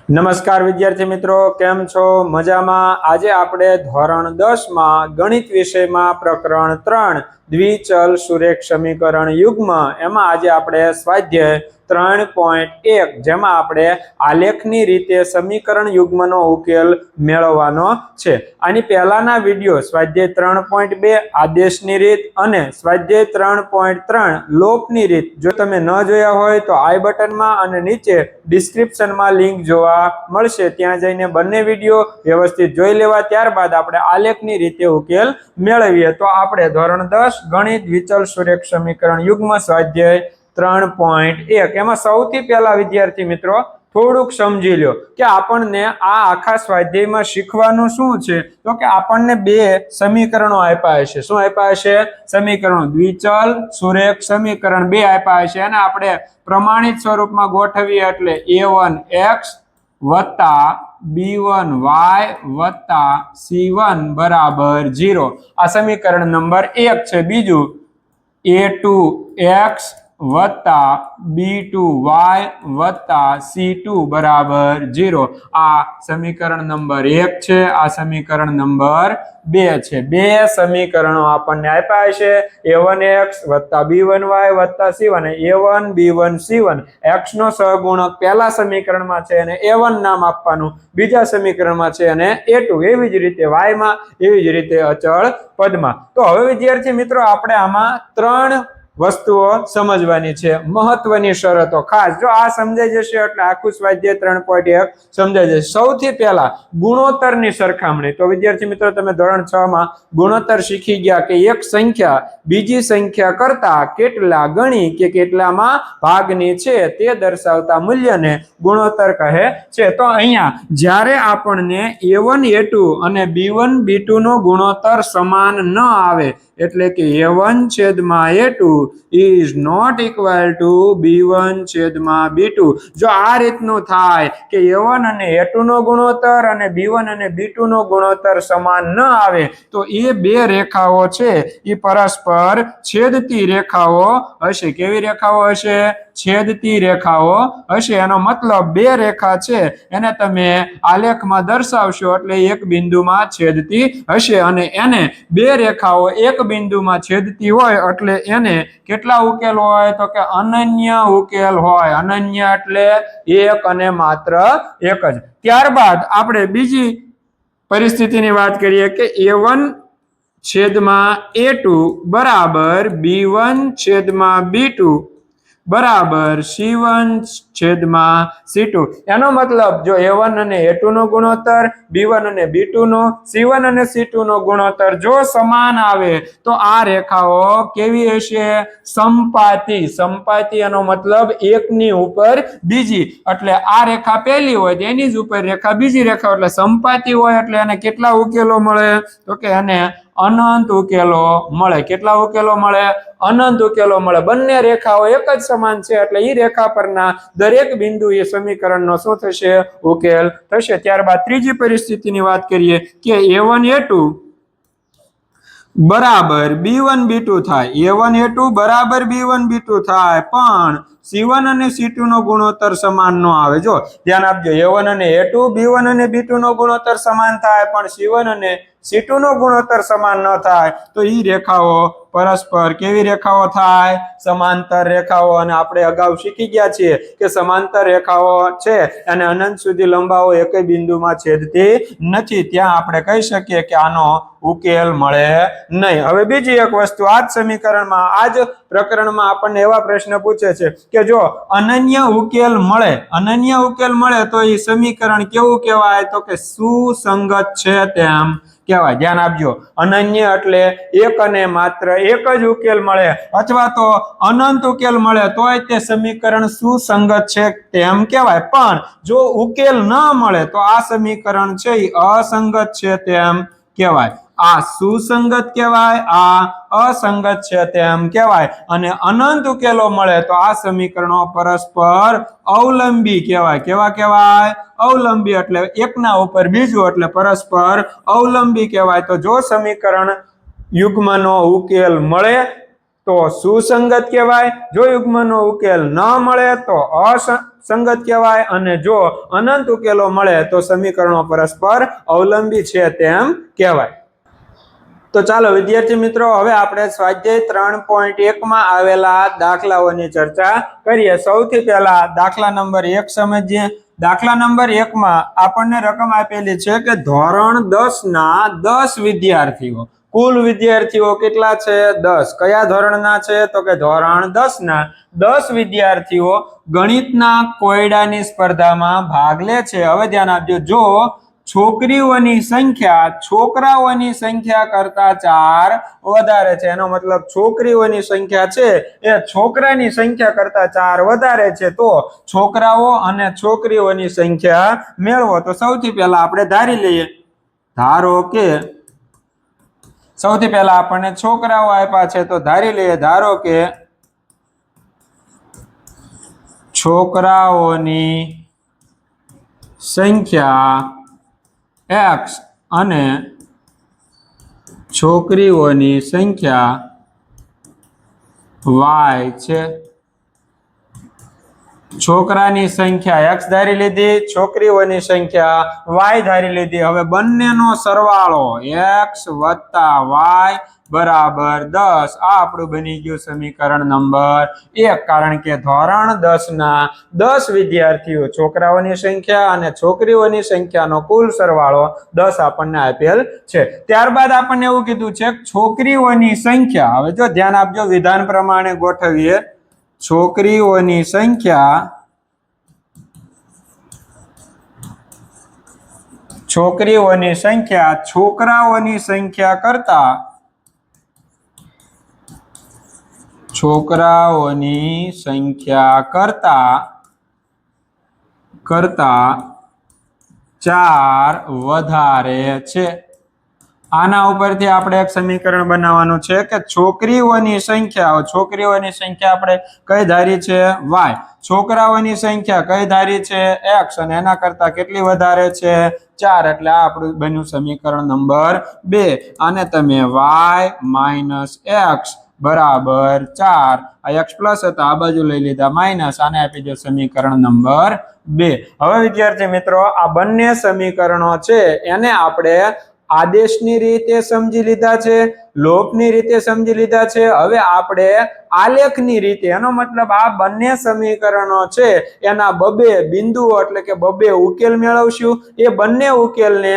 નમસ્કાર વિદ્યાર્થી મિત્રો, કેમ છો? મજામાં? આજે આપણે ધોરણ 10 માં ગણિત વિષયમાં પ્રકરણ 3 દ્વિચલ સુરેખ સમીકરણ યુગ્મ એમાં આજે આપણે સ્વાધ્યાય 3.1 જેમાં આપણે આલેખની રીતે સમીકરણ યુગ્મનો ઉકેલ મેળવવાનો છે. આની પહેલાના વિડિયો સ્વાધ્યાય 3.2 આદેશની રીત અને સ્વાધ્યાય 3.3 લોપની રીત જો તમે ન જોયા હોય તો આઈ બટનમાં અને નીચે ડિસ્ક્રિપ્શનમાં લિંક જોવા મળશે. ત્યાં જઈને બંને વિડિયો વ્યવસ્થિત જોઈ લેવા, ત્યારબાદ આપણે આલેખની રીતે ઉકેલ મેળવીએ. તો આપણે ધોરણ 10 ગણિત દ્વિચલ સુરેખ સમીકરણ યુગ્મ સ્વાધ્યાય 3.1 એમાં સૌથી પહેલા વિદ્યાર્થી મિત્રો થોડુંક સમજી લો કે આપણને આ આખા સ્વાધ્યાયમાં શીખવાનું શું છે. તો કે આપણને બે સમીકરણો આપ્યા છે. શું આપ્યા છે? સમીકરણો. દ્વિચલ સુરેખ સમીકરણ બે આપ્યા છે અને આપણે પ્રમાણિત સ્વરૂપમાં ગોઠવીએ એટલે a1x વત્તા b1y વત્તા c1 બરાબર 0. આ સમીકરણ નંબર 1 છે. બીજું a2x વત્તા b2y વત્તા c2 બરાબર 0. આ સમીકરણ નંબર 1 છે. આ સમીકરણ નંબર 2 છે. બે સમીકરણો આપણને આપ્યા છે. a1x વત્તા b1y વત્તા c1. a1 b1 c1 x નો સહગુણક પહેલા સમીકરણમાં છે અને a1 નામ આપવાનું બીજા સમીકરણમાં છે અને a2 એવી જ રીતે y માં, એવી જ રીતે અચળ પદમાં. તો હવે વિદ્યાર્થી મિત્રો આપણે આમાં ત્રણ વસ્તુઓ સમજવાની છે, મહત્વની શરતો. ખાસ જો આ સમજાઈ જશે એટલે આખું સ્વાધ્યાય 3.1 સમજાઈ જશે. સૌથી પહેલા ગુણોત્તરની સરખામણી. તો વિદ્યાર્થી મિત્રો તમે ધોરણ 6 માં ગુણોત્તર શીખી ગયા કે એક સંખ્યા બીજી સંખ્યા કરતા કેટલા ગણી કે કેટલામાં ભાગની છે તે દર્શાવતા મૂલ્યને ગુણોત્તર કહે છે. તો અહીંયા જ્યારે આપણને a1 a2 અને b1 b2 નો ગુણોત્તર સમાન ન આવે એટલે કે a1 છેદમાં a2 is not equal to b1 છેદમાં b2. જો આ રીતનું થાય કે a1 અને a2 નો ગુણોત્તર અને b1 અને b2 નો ગુણોત્તર સમાન ન આવે તો એ બે રેખાઓ છે એ પરસ્પર છેદતી રેખાઓ હશે. કેવી રેખાઓ હશે? છેદતી રેખાઓ હશે. એનો મતલબ બે રેખા છે એને તમે આલેખમાં દર્શાવશો એટલે એક બિંદુમાં છેદતી હશે અને એને બે રેખાઓ એક બિંદુમાં છેદતી હોય એટલે એને કેટલા ઉકેલ હોય? તો કે અનન્ય ઉકેલ હોય. અનન્ય એટલે એક અને માત્ર એક જ. ત્યારબાદ આપણે બીજી પરિસ્થિતિની વાત કરીએ કે a1 છેદમાં a2 બરાબર b1 છેદમાં b2 બરાબર c1 છેદમાં c2. એનો મતલબ જો a1 અને a2 નો ગુણોત્તર, b1 અને b2 નો, c1 અને c2 નો ગુણોત્તર જો સમાન આવે તો આ રેખાઓ કેવી હશે? સમપાતી. સમપાતી એનો મતલબ એકની ઉપર બીજી, એટલે આ રેખા પહેલી હોય તેની જ ઉપર રેખા બીજી રેખા, એટલે સમપાતી હોય એટલે એને કેટલા ઉકેલો મળે? તો કે એને અનંત ઉકેલો મળે. કેટલા ઉકેલો મળે? અનંત ઉકેલો મળે. બંને રેખાઓ એક જ સમાન છે એટલે એ રેખા પરના દરેક બિંદુ એ સમીકરણનો શું થશે? ઉકેલ થશે. ત્યારબાદ ત્રીજી પરિસ્થિતિની વાત કરીએ કે a1 a2 બરાબર b1 b2 થાય. a1 a2 બરાબર b1 b2 થાય પણ c1 અને c2 નો ગુણોત્તર સમાન ન આવે. જો ધ્યાન આપજો, a1 અને a2 b1 અને b2 નો ગુણોત્તર સમાન થાય પણ c1 અને c2 નો ગુણોત્તર સમાન ન થાય તો ઈ રેખાઓ પરસ્પર કેવી રેખાઓ થાય? સમાંતર રેખાઓ. અને આપણે અગાઉ શીખી ગયા છીએ કે સમાંતર રેખાઓ છે અને અનંત સુધી લંબાવો એક બિંદુમાં છેદતી નથી. ત્યાં આપણે કહી શકીએ કે આનો ઉકેલ મળે નહીં. હવે બીજી એક વસ્તુ, આ જ સમીકરણમાં, આ જ પ્રકરણમાં આપણને એવા પ્રશ્ન પૂછે છે કે જો અનન્ય ઉકેલ મળે, અનન્ય ઉકેલ મળે તો એ સમીકરણ કેવું કહેવાય? તો કે સુસંગત છે તેમ કહેવાય. ધ્યાન આપજો, અનન્ય એટલે એક અને માત્ર એક જ ઉકેલ મળે અથવા તો અનંત ઉકેલ મળે તોય તે સમીકરણ સુસંગત છે તેમ કહેવાય. પણ જો ઉકેલ ન મળે તો આ સમીકરણ છે એ અસંગત છે તેમ કહેવાય. આ સુસંગત કહેવાય, આ અસંગત છે તેમ કહેવાય. અને અનંત ઉકેલો મળે તો આ સમીકરણો પરસ્પર અવલંબી કહેવાય. કેવા કહેવાય? અવલંબી એટલે એકના ઉપર બીજું એટલે પરસ્પર અવલંબી કહેવાય. તો જો સમીકરણ યુગ્મનો ઉકેલ મળે તો સુસંગત કહેવાય, જો યુગ્મનો ઉકેલ ન મળે તો અસંગત કહેવાય, અને જો અનંત ઉકેલો મળે તો સમીકરણો પરસ્પર અવલંબી છે તેમ કહેવાય. તો ચાલો વિદ્યાર્થી મિત્રો, હવે આપણે સ્વાધ્યાય 3.1 માં આવેલા દાખલાઓની ચર્ચા કરીએ. સૌથી પહેલા દાખલા નંબર 1 સમજીએ. દાખલા નંબર 1 માં આપણને રકમ આપેલી છે કે ધોરણ 10 ના 10 વિદ્યાર્થીઓ, કુલ વિદ્યાર્થીઓ કેટલા છે? 10. કયા ધોરણના છે? તો કે ધોરણ 10 ના 10 વિદ્યાર્થીઓ ગણિતના કોયડાની સ્પર્ધામાં ભાગ લે છે. હવે ધ્યાન આપજો, જો છોકરીઓની સંખ્યા છોકરાઓની સંખ્યા કરતા 4 વધારે છે, એનો મતલબ છોકરીઓની સંખ્યા છે એ છોકરાની સંખ્યા કરતા 4 વધારે છે, તો છોકરાઓ અને છોકરીઓની સંખ્યા મેળવો. તો સૌથી પહેલા આપણે ધારી લઈએ, ધારો કે સૌથી પહેલા આપણને છોકરાઓ આપ્યા છે, તો ધારી લઈએ, ધારો કે છોકરાઓની સંખ્યા x અને છોકરીઓની સંખ્યા y છે. છોકરાની સંખ્યા x ધારી લીધી, છોકરીઓની સંખ્યા y ધારી લીધી. હવે બંનેનો સરવાળો x + y બરાબર 10. આ આપણું બની ગયું સમીકરણ નંબર 1. કારણ કે ધોરણ 10 ના 10 વિદ્યાર્થીઓ, છોકરાઓની સંખ્યા અને છોકરીઓની સંખ્યાનો કુલ સરવાળો 10 આપણને આપેલ છે. ત્યારબાદ આપણને એવું કીધું છે છોકરીઓની સંખ્યા. હવે જો ધ્યાન આપજો, વિધાન પ્રમાણે ગોઠવીએ. છોકરીઓની સંખ્યા છોકરાઓની સંખ્યા કરતા 4 વધારે છે. આના ઉપરથી આપણે એક સમીકરણ બનાવવાનું છે કે છોકરીઓની સંખ્યા આપણે કઈ ધારી છે? y. છોકરાઓની સંખ્યા કઈ ધારી છે? x. અને એના કરતા કેટલી વધારે છે? 4. એટલે આ આપણું બન્યું સમીકરણ નંબર 2. અને તમે y - x બરાબર 4, આ x પ્લસ હતા, આ બાજુ લઈ લીધા માઇનસ, આને આપી દો સમીકરણ નંબર 2. હવે વિદ્યાર્થી મિત્રો, આ બંને સમીકરણો છે એને આપણે આદેશની રીતે સમજી લીધા છે, લોપની રીતે સમજી લીધા છે. હવે આપણે આલેખની રીતે, એનો મતલબ આ બંને સમીકરણો છે એના બબે બિંદુઓ એટલે કે બબે ઉકેલ મેળવશું. એ બંને ઉકેલને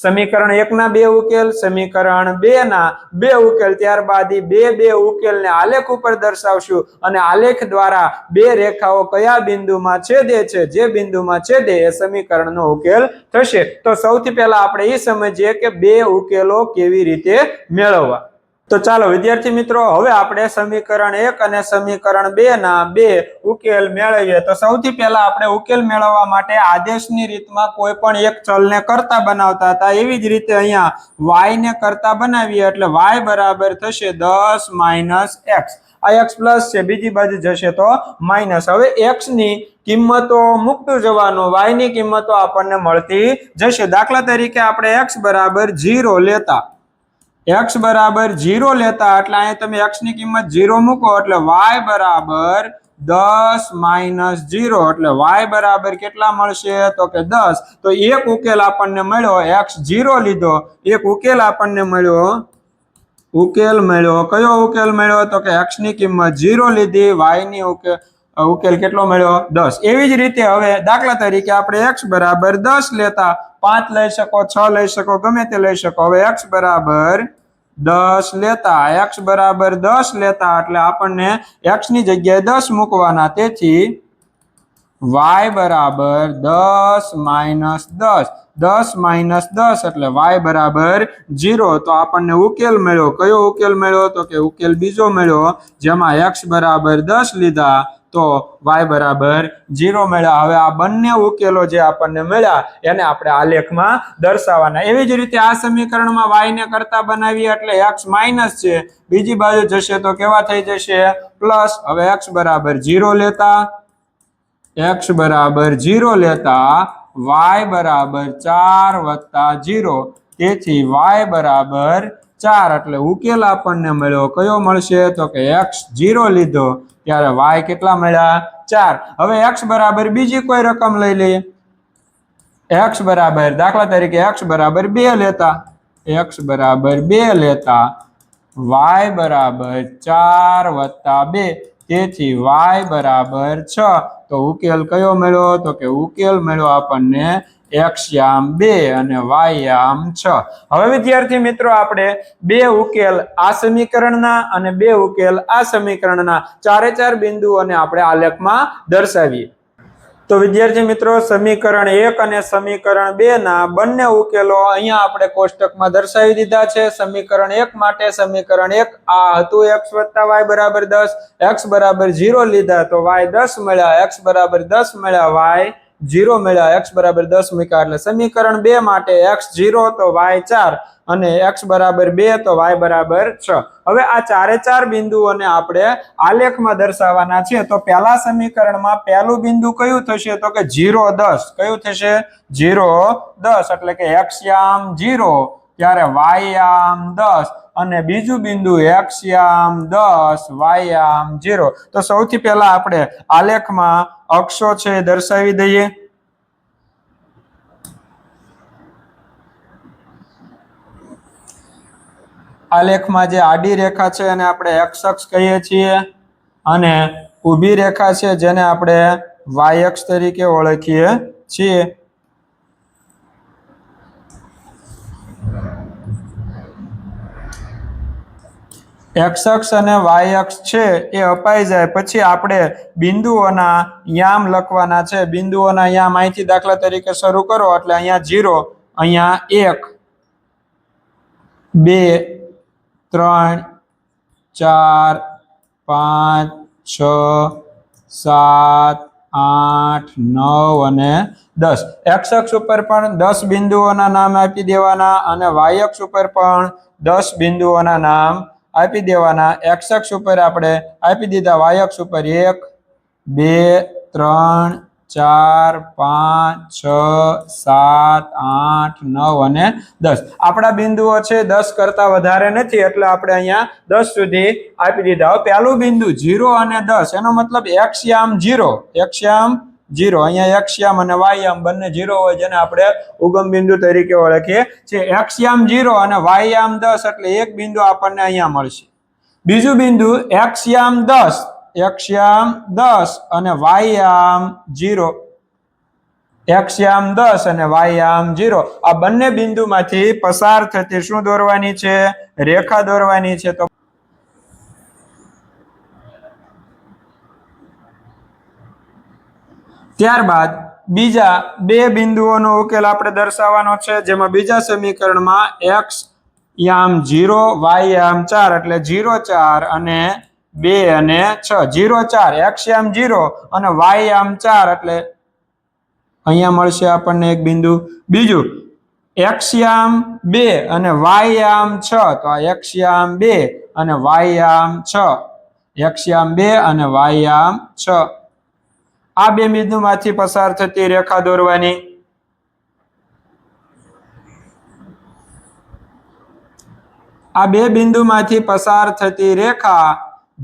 સમીકરણ 1 ના 2 ઉકેલ, સમીકરણ 2 ના 2 ઉકેલ, ત્યારબાદ બે ઉકેલને આલેખ ઉપર દર્શાવશું, અને આલેખ દ્વારા બે રેખાઓ કયા બિંદુમાં છેદે છે, જે બિંદુમાં છેદે એ સમીકરણનો ઉકેલ થશે. તો સૌથી પહેલા આપણે એ સમજીએ કે બે ઉકેલો કેવી રીતે મેળવવા. તો ચાલો વિદ્યાર્થી મિત્રો, હવે આપણે સમીકરણ 1 અને સમીકરણ 2 ના 2 ઉકેલ મેળવીએ. તો સૌથી પહેલા આપણે ઉકેલ મેળવવા માટે આદેશની રીતમાં કોઈ પણ એક ચલને કર્તા બનાવતા હતા, એવી જ રીતે અહીંયા y ને કર્તા બનાવીએ એટલે y બરાબર થશે 10 - x. આ x પ્લસ છે, બીજી બાજુ જશે તો માઇનસ. હવે x ની કિંમતો મૂકતું જવાનું, y ની કિંમતો આપણને મળતી જશે. દાખલા તરીકે આપણે x બરાબર 0 લેતા, એટલે અહીંયા તમે x ની કિંમત 0 મૂકો એટલે y બરાબર 10 - 0, એટલે y બરાબર કેટલા મળશે? તો કે 10. તો એક ઉકેલ આપણને મળ્યો, x 0 લીધો, એક ઉકેલ આપણને મળ્યો. કયો ઉકેલ મળ્યો? તો કે x ની કિંમત 0 લીધી, y ની ઉકેલ કેટલો મળ્યો? 10. એવી જ રીતે હવે દાખલા તરીકે આપણે x બરાબર 10 લેતા, 5 લઈ શકો, 6 લઈ શકો, ગમે તે લઈ શકો. હવે x બરાબર 10 લેતા એટલે આપણને x ની જગ્યાએ 10 મૂકવાના, તેથી y બરાબર 10 - 10 એટલે y બરાબર 0. તો આપણને ઉકેલ મળ્યો. કયો ઉકેલ મળ્યો? તો કે ઉકેલ બીજો મળ્યો, જેમાં x બરાબર 10 લીધા તો y બરાબર 0 મળ્યા. હવે આ બંને ઉકેલો જે આપણને મળ્યા એને આપણે આલેખમાં દર્શાવવાના. એવી જ રીતે આ સમીકરણમાં y ને કરતા બનાવીએ એટલે x માઇનસ છે, બીજી બાજુ જશે તો કેવા થઈ જશે? પ્લસ. હવે x બરાબર 0 લેતા, y બરાબર 4 + 0, તેથી y બરાબર 4 એટલે ઉકેલ આપણને મળ્યો કયો મળશે તો કે x0 લીધો ત્યારે y કેટલા મળ્યા 4। હવે x બરાબર બીજી કોઈ રકમ લઈ લઈએ। x બરાબર દાખલા તરીકે x બરાબર 2 લેતા, x બરાબર 2 લેતા y બરાબર 4 વત્તા 2 તેથી y બરાબર 6। તો ઉકેલ કયો મળ્યો તો કે ઉકેલ મળ્યો આપણને x યામ 2 અને y યામ 6। હવે વિદ્યાર્થી મિત્રો આપણે બે ઉકેલ આ સમીકરણના અને બે ઉકેલ આ સમીકરણના ચારે ચાર બિંદુઓને આપણે આલેખમાં દર્શાવીએ। તો વિદ્યાર્થી મિત્રો સમીકરણ 1 અને સમીકરણ 2 ના બંને ઉકેલો અહીંયા આપણે કોષ્ટકમાં દર્શાવી દીધા છે। સમીકરણ 1 માટે સમીકરણ 1 આ હતું x + y = 10, x = 0 લીધા તો y 10 મળ્યા, x = 10 મળ્યા, y 0 મળ્યા, x = 10 મૂક્યા એટલે સમીકરણ 2 માટે x 0 તો y 4 અને x = 2 તો y = 6। હવે આ ચારે ચાર બિંદુઓને આપણે આલેખમાં દર્શાવવાના છે। તો પહેલા સમીકરણમાં પહેલું બિંદુ કયું થશે તો કે 0 10। કયું થશે 0 10 એટલે કે x યામ 0 ત્યારે y યામ 10 અને બીજું બિંદુ x યામ 10 y યામ 0। તો સૌથી પહેલા આપણે આલેખમાં અક્ષો છે દર્શાવી દઈએ। આલેખમાં જે આડી રેખા છે એને આપણે x અક્ષ કહીએ છીએ અને ઊભી રેખા છે જેને આપણે y અક્ષ તરીકે ઓળખીએ છીએ। x અક્ષ અને y અક્ષ છે એ અપાઈ જાય પછી આપણે બિંદુઓના યામ લખવાના છે। બિંદુઓના યામ અહીંથી દાખલા તરીકે શરૂ કરો એટલે અહીંયા 0, અહીંયા 1, 2, 3, 4, 5, 6, 7, 8, 9 અને 10। x અક્ષ ઉપર પણ 10 બિંદુઓના નામ આપી દેવાના અને y અક્ષ ઉપર પણ 10 બિંદુઓના નામ આપી દેવાના। x અક્ષ ઉપર આપણે આપી દીધા, y અક્ષ ઉપર 1, 2, 3, 4, 5, 6, 7, 8, 9 અને 10। આપણા બિંદુઓ છે 10 કરતા વધારે નથી એટલે આપણે અહીંયા 10 સુધી આપી દીધા। હવે પહેલું બિંદુ 0 અને 10 એનો મતલબ x યામ 0, x યામ 0 અહીંયા x યામ અને y યામ બંને 0 હોય જેને આપણે ઉગમ બિંદુ તરીકે ઓળખીએ છીએ। x યામ 0 અને y યામ 10 એટલે એક બિંદુ આપણને અહીંયા મળશે। બીજું બિંદુ x યામ 10, x યામ 10 અને y યામ 0, x યામ 10 અને y યામ 0 આ બંને બિંદુમાંથી પસાર થતી શું દોરવાની છે રેખા દોરવાની છે। તો ત્યારબાદ બીજા બે બિંદુઓનો ઉકેલ આપણે દર્શાવવાનો છે જેમાં બીજા સમીકરણમાં x યામ 0 y યામ 4 એટલે 0 4 અને 2 અને 6, 0 4 x યામ 0 અને y યામ 4 એટલે અહીંયા મળશે આપણને એક બિંદુ। બીજું x યામ 2 અને y યામ 6 તો આ x યામ 2 અને y યામ 6, x યામ 2 અને y યામ 6 આ બે બિંદુમાંથી પસાર થતી રેખા દોરવાની। આ બે બિંદુમાંથી પસાર થતી રેખા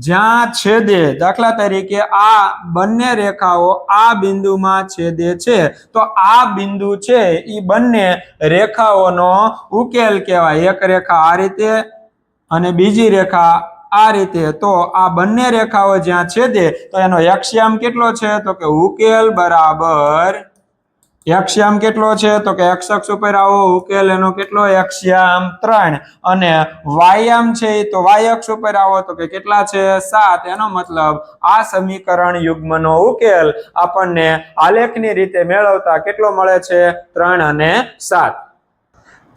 જ્યાં છેદે દાખલા તરીકે આ બંને રેખાઓ આ બિંદુમાં છેદે છે તો આ બિંદુ છે એ બંને રેખાઓનો ઉકેલ કહેવાય। એક રેખા આ રીતે અને બીજી રેખા આ રીતે। તો આ બંને રેખાઓ જ્યાં છેદે તો એનો x યામ કેટલો છે તો કે ઉકેલ બરાબર x યામ કેટલો છે તો કે x અક્ષ ઉપર આવો ઉકેલ એનો કેટલો x યામ 3 અને y યામ છે તો y અક્ષ ઉપર આવો તો કે કેટલા છે 7। એનો મતલબ આ સમીકરણ યુગ્મનો ઉકેલ આપણને આલેખની રીતે મેળવતા કેટલો મળે છે 3 અને 7।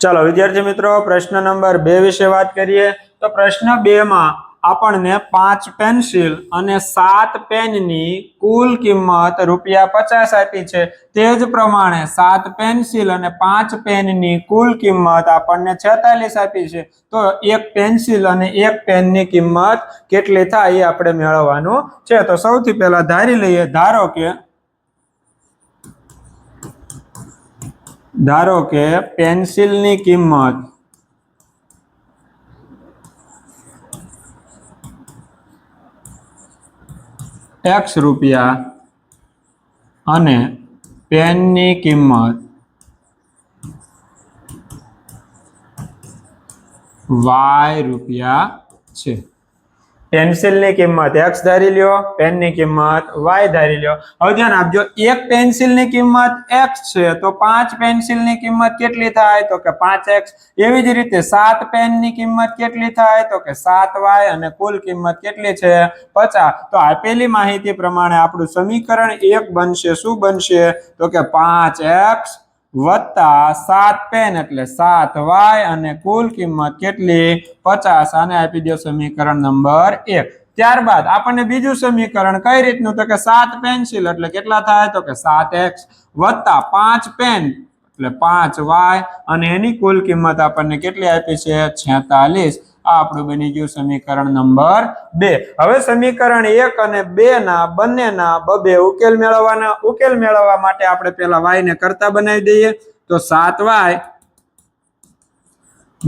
ચાલો વિદ્યાર્થી મિત્રો પ્રશ્ન નંબર 2 વિશે વાત કરીએ। તો પ્રશ્ન 2 માં આપણને 5 પેન્સિલ અને 7 પેનની કુલ કિંમત ₹50 આપી છે। તે જ પ્રમાણે 7 પેન્સિલ અને 5 પેનની કુલ કિંમત આપણને 46 આપી છે। તો એક પેન્સિલ અને એક પેનની કિંમત કેટલી થાય એ આપણે મેળવવાનું છે। તો સૌથી પહેલા ધારી લઈએ, ધારો કે પેન્સિલની કિંમત x રૂપિયા અને પેનની કિંમત y રૂપિયા છે। પેન્સિલની કિંમત x ધારી લ્યો, પેનની કિંમત y ધારી લ્યો। હવે ધ્યાન આપજો, એક પેન્સિલની કિંમત x છે તો 5 પેન્સિલની કિંમત કેટલી થાય તો કે 5x। એવી જ રીતે 7 પેનની કિંમત કેટલી થાય તો કે 7y અને કુલ કિંમત કેટલી છે 50। તો આપેલી માહિતી પ્રમાણે આપણું સમીકરણ 1 બનશે। શું બનશે તો કે 5x વત્તા 7 પેન એટલે 7y અને કુલ કિંમત કેટલી 50। આને આપી દો સમીકરણ નંબર 1। ત્યારબાદ આપણને બીજું સમીકરણ કઈ રીતનું તો કે 7 પેન્સિલ એટલે કેટલા થાય તો કે 7x વત્તા 5 પેન એટલે 5y અને એની કુલ કિંમત આપણને કેટલી આપી છે 46। આ આપણું બની ગયું સમીકરણ નંબર 2। હવે સમીકરણ 1 અને 2 ના બંનેના બબે ઉકેલ મેળવવાના। ઉકેલ મેળવવા માટે આપણે પહેલા y ને કરતા બનાવી દઈએ તો 7y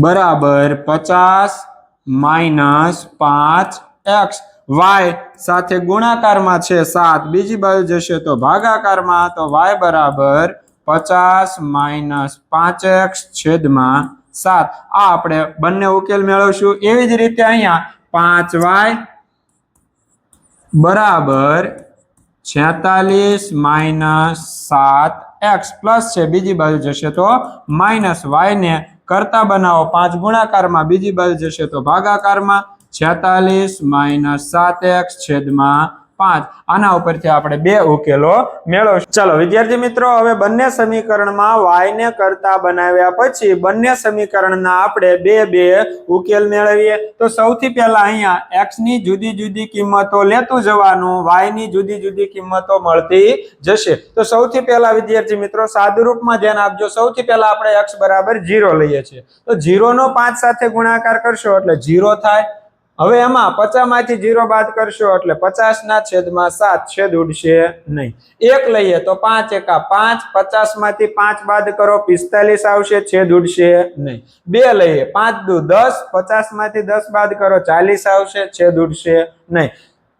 બરાબર 50 માઇનસ 5x। y સાથે ગુણાકારમાં છે 7, બીજી બાજુ જશે તો ભાગાકારમાં, તો y બરાબર 50 માઇનસ 5x છેદમાં 7। આ આપણે બંને ઉકેલ મેળવશું। એવી જ રીતે અહીંયા 5y બરાબર 46 માઇનસ 7x પ્લસ છે, બીજી બાજુ જશે તો માઇનસ। y ને કરતા બનાવો 5 ગુણાકારમાં, બીજી બાજુ જશે તો ભાગાકારમાં, 46 માઇનસ 7x છેદમાં 5। આના ઉપરથી આપણે બે ઉકેલો મેળવશું। ચાલો વિદ્યાર્થી મિત્રો, હવે બંને સમીકરણમાં y ને કરતા બનાવ્યા પછી બંને સમીકરણના આપણે બે ઉકેલ મેળવીએ। તો સૌથી પહેલા અહીંયા x ની જુદી જુદી કિંમતો લેતું જવાનું, y ની જુદી જુદી કિંમતો મળતી જશે। તો સૌથી પહેલા વિદ્યાર્થી મિત્રો સાદુરૂપમાં ધ્યાન આપજો। સૌથી પહેલા આપણે x બરાબર 0 લઈએ છીએ તો 0 નો 5 સાથે ગુણાકાર કરશો એટલે 0 થાય। હવે એમાં 50 માંથી 0 બાદ કરશો એટલે 50 ના છેદમાં 7, છેદ ઉડશે નહીં। 1 લઈએ તો 5 એકા 5, 50 માંથી 5 બાદ કરો 45 આવશે, છેદ ઉડશે નહીં। 2 લઈએ 5 દુ 10, 50 માંથી 10 બાદ કરો 40 આવશે, છેદ ઉડશે નહીં।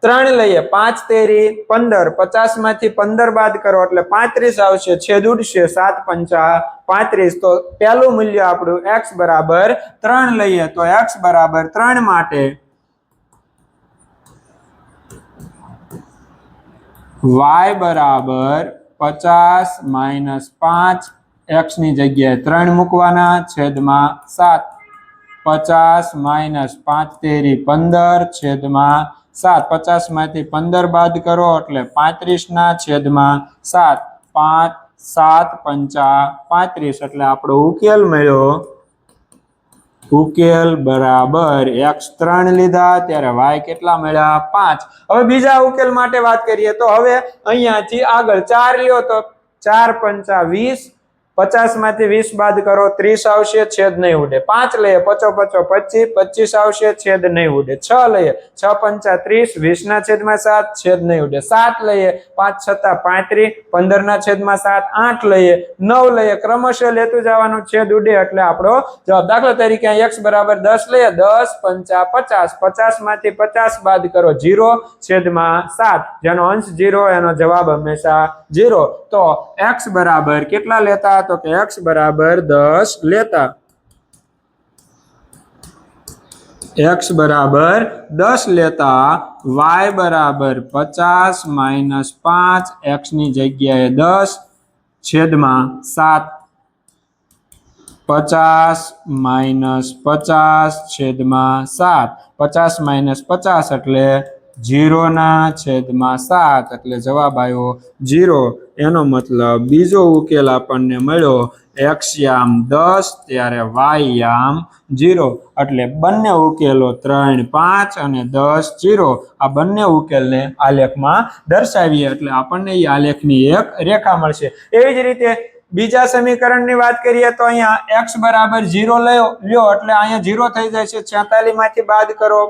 3 લઈએ 5 તેરી 15, 50 માંથી 15 બાદ કરો એટલે 35 આવશે, છેદ ઉડશે, 7 પંચા 35। તો પહેલું મૂલ્ય આપણું x બરાબર 3 લઈએ તો x બરાબર 3 માટે y બરાબર 50 માઇનસ 5 x ની જગ્યાએ 3 મૂકવાના છેદમાં 7। 50 માઇનસ 5 તેરી 15 છેદમાં 7। 50 માંથી 15 બાદ કરો એટલે 35 ના છેદમાં 7। 5 7 પંચા 35 એટલે આપણો ઉકેલ મળ્યો। ઉકેલ બરાબર x 3 લીધા ત્યારે y કેટલા મળ્યા 5। હવે બીજા ઉકેલ માટે વાત કરીએ તો હવે અહીંયાથી આગળ 4 લ્યો તો 4 પંચા 20, 50 માંથી 20 બાદ કરો 30 આવશે, છેદ નહીં ઉડે। 5 લઈએ 5 5 25, 25 આવશે, છેદ નહીં ઉડે। 6 લઈએ 6 પંચા 30, 20 ના છેદમાં 7, છેદ નહીં ઉડે। 7 લઈએ 5 છતા 35, 15 ના છેદમાં 7। 8 લઈએ 9 લઈએ ક્રમશઃ લેતું જવાનું, છેદ ઉડે એટલે આપણો જવાબ। દાખલા તરીકે x બરાબર 10 લઈએ, 10 પંચા 50, 50 માંથી 50 બાદ કરો 0 છેદમાં 7, જેનો અંશ 0 એનો જવાબ હંમેશા 0। તો x બરાબર કેટલા લેતા તો કે x બરાબર 10 લેતા। x બરાબર 10 લેતા y બરાબર 50 માઇનસ 5 x ની જગ્યાએ 10 છેદમાં 7। 50 માઇનસ 50 છેદમાં 7। 50 માઇનસ 50 એટલે 0 ના છેદમાં 7 એટલે જવાબ આવ્યો 0। એનો મતલબ બીજો ઉકેલ આપણને મળ્યો x યામ 10 ત્યારે y યામ 0। એટલે બંને ઉકેલો 3 5 અને 10 0 આ બંને ઉકેલને આલેખમાં દર્શાવીએ એટલે આપણને એ આલેખની એક રેખા મળશે। એવી જ રીતે બીજા સમીકરણની વાત કરીએ તો અહીંયા x બરાબર 0 લ્યો એટલે અહીંયા 0 થઈ જાય છે। 46 માંથી બાદ કરો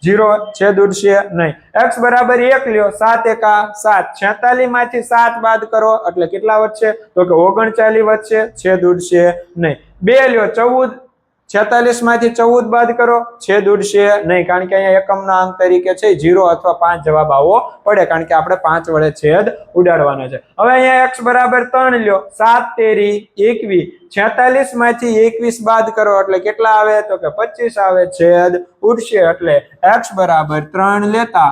0, છેદ ઉડશે નહીં। x બરાબર 1 લ્યો 7 એકા 7, 46 માંથી 7 બાદ કરો એટલે કેટલા વધશે તો કે 39 વધશે, છેદ ઉડશે નહીં। 2 લ્યો 14 46 માંથી 14 બાદ કરો, છેદ ઉડશે નહીં, કારણ કે અહીંયા એકમના અંક તરીકે છે 0 અથવા 5 જવાબ આવવો પડે, કારણ કે આપણે 5 વડે છેદ ઉડાડવાનો છે. હવે અહીંયા x બરાબર 3 લ્યો, 7 તેરી 21, 46 માંથી 21 બાદ કરો એટલે કેટલા આવે? તો કે 25 આવે, છેદ ઉડશે. એટલે x બરાબર 3 લેતા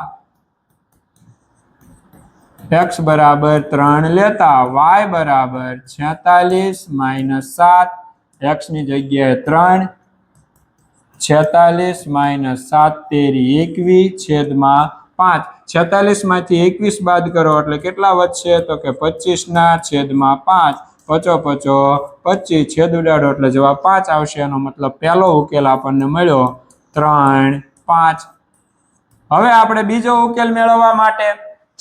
x બરાબર 3 લેતા y બરાબર 46 માઇનસ 7, x ની જગ્યાએ 3, 46 માઇનસ 7 તેરી 21 છેદમાં 5. 46 માંથી 21 બાદ કરો એટલે કેટલા વધશે? તો કે 25 ના છેદમાં 5, 5 5 25, છેદ ઉડાડો એટલે જવાબ 5 આવશે. એનો મતલબ પહેલો ઉકેલ આપણને મળ્યો 3 5. હવે આપણે બીજો ઉકેલ મેળવવા માટે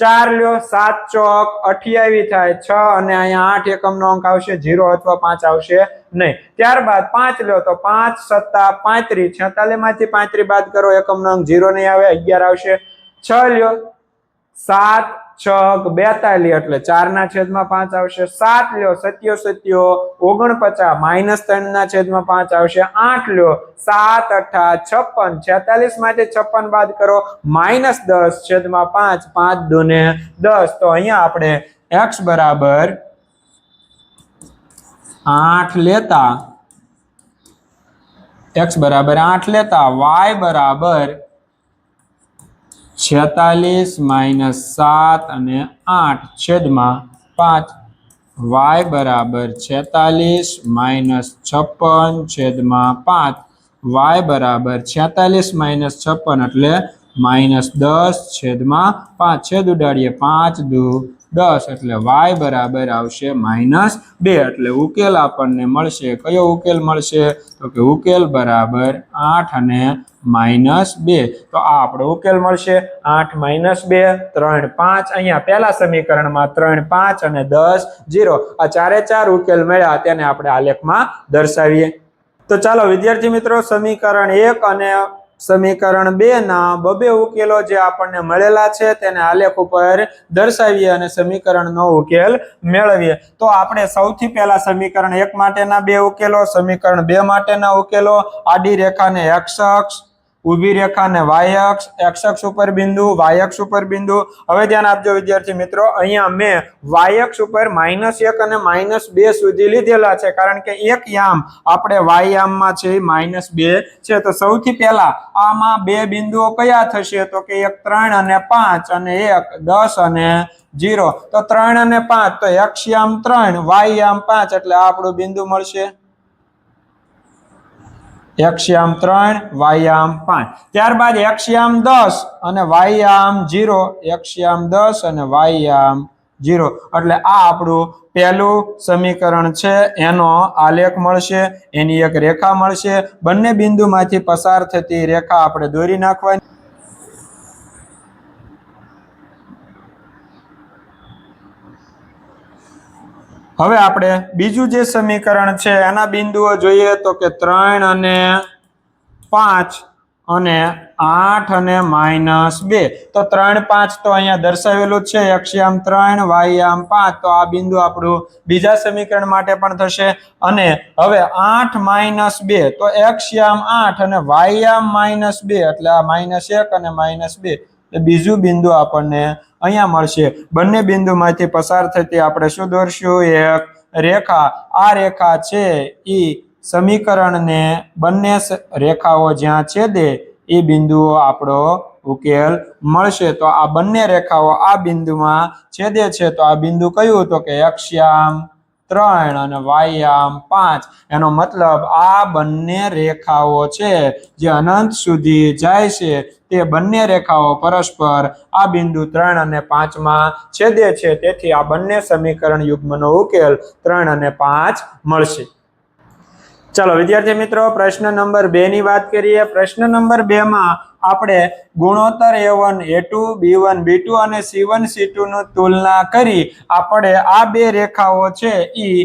4 લ્યો, 7 ચોક 28 થાય 6, અને અહીંયા 8 એકમનો અંક આવશે, 0 અથવા 5 આવશે નહીં. ત્યારબાદ 5 લ્યો તો 5 7 35, 46 માંથી 35 બાદ કરો, એકમનો અંક 0 નહીં આવે, 11 આવશે. 6 લ્યો, 7 6 42 એટલે 4 ના છેદમાં 5 આવશે. 7 લ્યો, 77 49 માઇનસ 3 ના છેદમાં 5 આવશે. 8 લ્યો, 7 8 56, 46 માંથી 56 બાદ કરો, માઇનસ 10 છેદમાં 5, 5 2 ને 10. તો અહીંયા આપણે x બરાબર 8 લેતા x બરાબર 8 લેતા y બરાબર 46 માઇનસ 7 અને 8 છેદમાં 5, y બરાબર 46 માઇનસ 56 છેદમાં 5, y બરાબર 46 માઇનસ 56 એટલે માઇનસ 10 છેદમાં 5, છેદ ઉડાડીએ 5 2 10 એટલે y બરાબર આવશે માઇનસ 2. એટલે ઉકેલ આપણને મળશે, કયો ઉકેલ મળશે? તો કે ઉકેલ બરાબર 8 અને માઇનસ 2. તો આ આપણો ઉકેલ મળશે 8 માઇનસ 2 3 5. અહીંયા પહેલા સમીકરણમાં 3 5 અને 10 0, આ ચારે ચાર ઉકેલ મળ્યા, તેને આપણે આલેખમાં દર્શાવીએ. તો ચાલો વિદ્યાર્થી મિત્રો, સમીકરણ 1 અને સમીકરણ 2 ના બબે ઉકેલો જે આપણને મળેલા છે તેને આલેખ ઉપર દર્શાવીએ અને સમીકરણનો ઉકેલ મેળવીએ. તો આપણે સૌથી પહેલા સમીકરણ 1 માટેના બે ઉકેલો, સમીકરણ 2 માટેના ઉકેલો, આડી રેખાને x અક્ષ, ઊભી રેખાને y અક્ષ, x અક્ષ ઉપર બિંદુ, y અક્ષ ઉપર બિંદુ. હવે ધ્યાન આપજો વિદ્યાર્થી મિત્રો, અહીંયા મેં y અક્ષ ઉપર -1 અને -2 સુધી લીધેલા છે, કારણ કે એક યામ આપણે y યામમાં છે -2 છે. તો સૌથી પહેલા આમાં બે બિંદુઓ કયા થશે? તો કે એક 3 અને 5 અને એક 10 અને 0. તો 3 અને 5, તો x યામ 3 y યામ 5 એટલે આ આપણું બિંદુ મળશે, x યામ 3 y યામ 5. ત્યારબાદ x યામ 10 અને y યામ 0, x યામ 10 અને y યામ 0. એટલે આ આપણું પહેલું સમીકરણ છે, એનો આલેખ મળશે, એની એક રેખા મળશે. બંને બિંદુમાંથી પસાર થતી રેખા આપણે દોરી નાખવાની. હવે આપણે બીજું જે સમીકરણ છે એના બિંદુઓ જોઈએ તો કે 3 અને 5 અને 8 અને -2. તો 3 5 તો અહીંયા દર્શાવેલું છે, x યામ 3 y યામ 5. તો આ બિંદુ આપણું બીજા સમીકરણ માટે પણ થશે. અને હવે 8 -2, તો x યામ 8 અને y યામ -2 એટલે આ -1 અને -2 એ બીજું બિંદુ આપણને અહીંયા મળશે. બંને બિંદુમાંથી પસાર થતી આપણે શું દોરશું? એક રેખા. આ રેખા છે એ સમીકરણને બંને રેખાઓ જ્યાં છેદે એ બિંદુઓ આપણો ઉકેલ મળશે. તો આ બંને રેખાઓ આ બિંદુમાં છેદે છે, તો આ બિંદુ કયું? તો કે x યામ 3 અને y યામ 5. એનો મતલબ આ બંને રેખાઓ છે જે અનંત સુધી જાય છે, તે બંને રેખાઓ પરસ્પર આ બિંદુ 3 અને 5 માં છેદે છે. તેથી આ બંને સમીકરણ યુગ્મનો ઉકેલ 3 અને 5 મળશે. ચાલો વિદ્યાર્થી મિત્રો, પ્રશ્ન નંબર 2 ની વાત કરીએ. પ્રશ્ન નંબર 2 માં આપણે ગુણોત્તર a1 a2 b1 b2 અને c1 c2 ની તુલના કરી આપણે આ બે રેખાઓ છે ઈ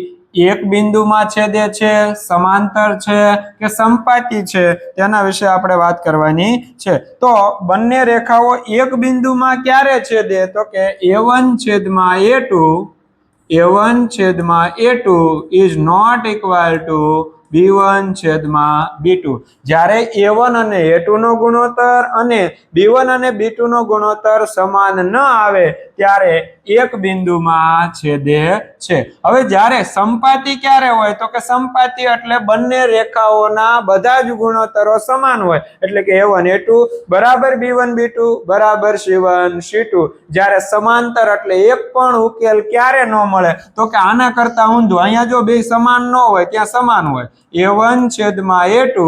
એક બિંદુમાં છેદે છે, સમાંતર છે કે સંપાતી છે, તેના વિશે આપણે વાત કરવાની છે. તો બંને રેખાઓ એક બિંદુમાં ક્યારે છેદે? તો કે a1 છેદમાં a2 is not equal to B1 છેદમાં B2. જ્યારે A1 અને A2 નો ગુણોત્તર અને B1 અને B2 નો ગુણોત્તર સમાન ન આવે ત્યારે એક બિંદુમાં છેદે છે. હવે જ્યારે સંપાતી ક્યારે હોય તો કે સંપાતી એટલે બંને રેખાઓના બધા જ ગુણોત્તરો સમાન હોય એટલે કે A1 A2 બરાબર B1 B2 બરાબર C1 C2. જ્યારે સમાંતર એટલે એક પણ ઉકેલ ક્યારે ન મળે તો કે આના કરતા ઊંધું. અહીંયા જો બે સમાન ન હોય ત્યાં સમાન હોય. A1 છેદમાં A2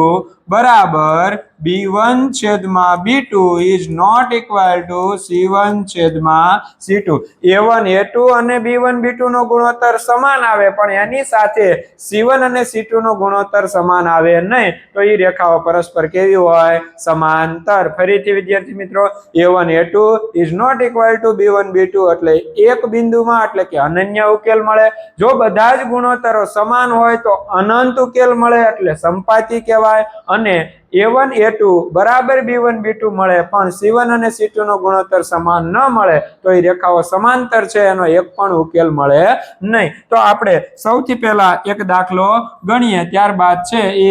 બરાબર B1 છેદમાં B2 is not equal to C1 છેદમાં C2. A1 A2 અને B1 B2 નો ગુણોત્તર સમાન આવે પણ એની સાથે C1 અને C2 નો ગુણોત્તર સમાન આવે નહીં તો એ રેખાઓ પરસ્પર કેવી હોય? સમાંતર. ફરીથી વિદ્યાર્થી મિત્રો, A1 A2 is not equal to B1 B2 એટલે એક બિંદુમાં એટલે કે અનન્ય ઉકેલ મળે. જો બધા જ ગુણોત્તરો સમાન હોય તો અનંત ઉકેલ મળે એટલે સંપાતી કહેવાય. અને A1 A2 બરાબર B1 B2 મળે પણ C1 અને C2 નો ગુણોત્તર સમાન ન મળે તો એ રેખાઓ સમાંતર છે, એનો એક પણ ઉકેલ મળે નહીં. તો આપણે સૌથી પહેલા એક દાખલો ગણીએ, ત્યારબાદ છે એ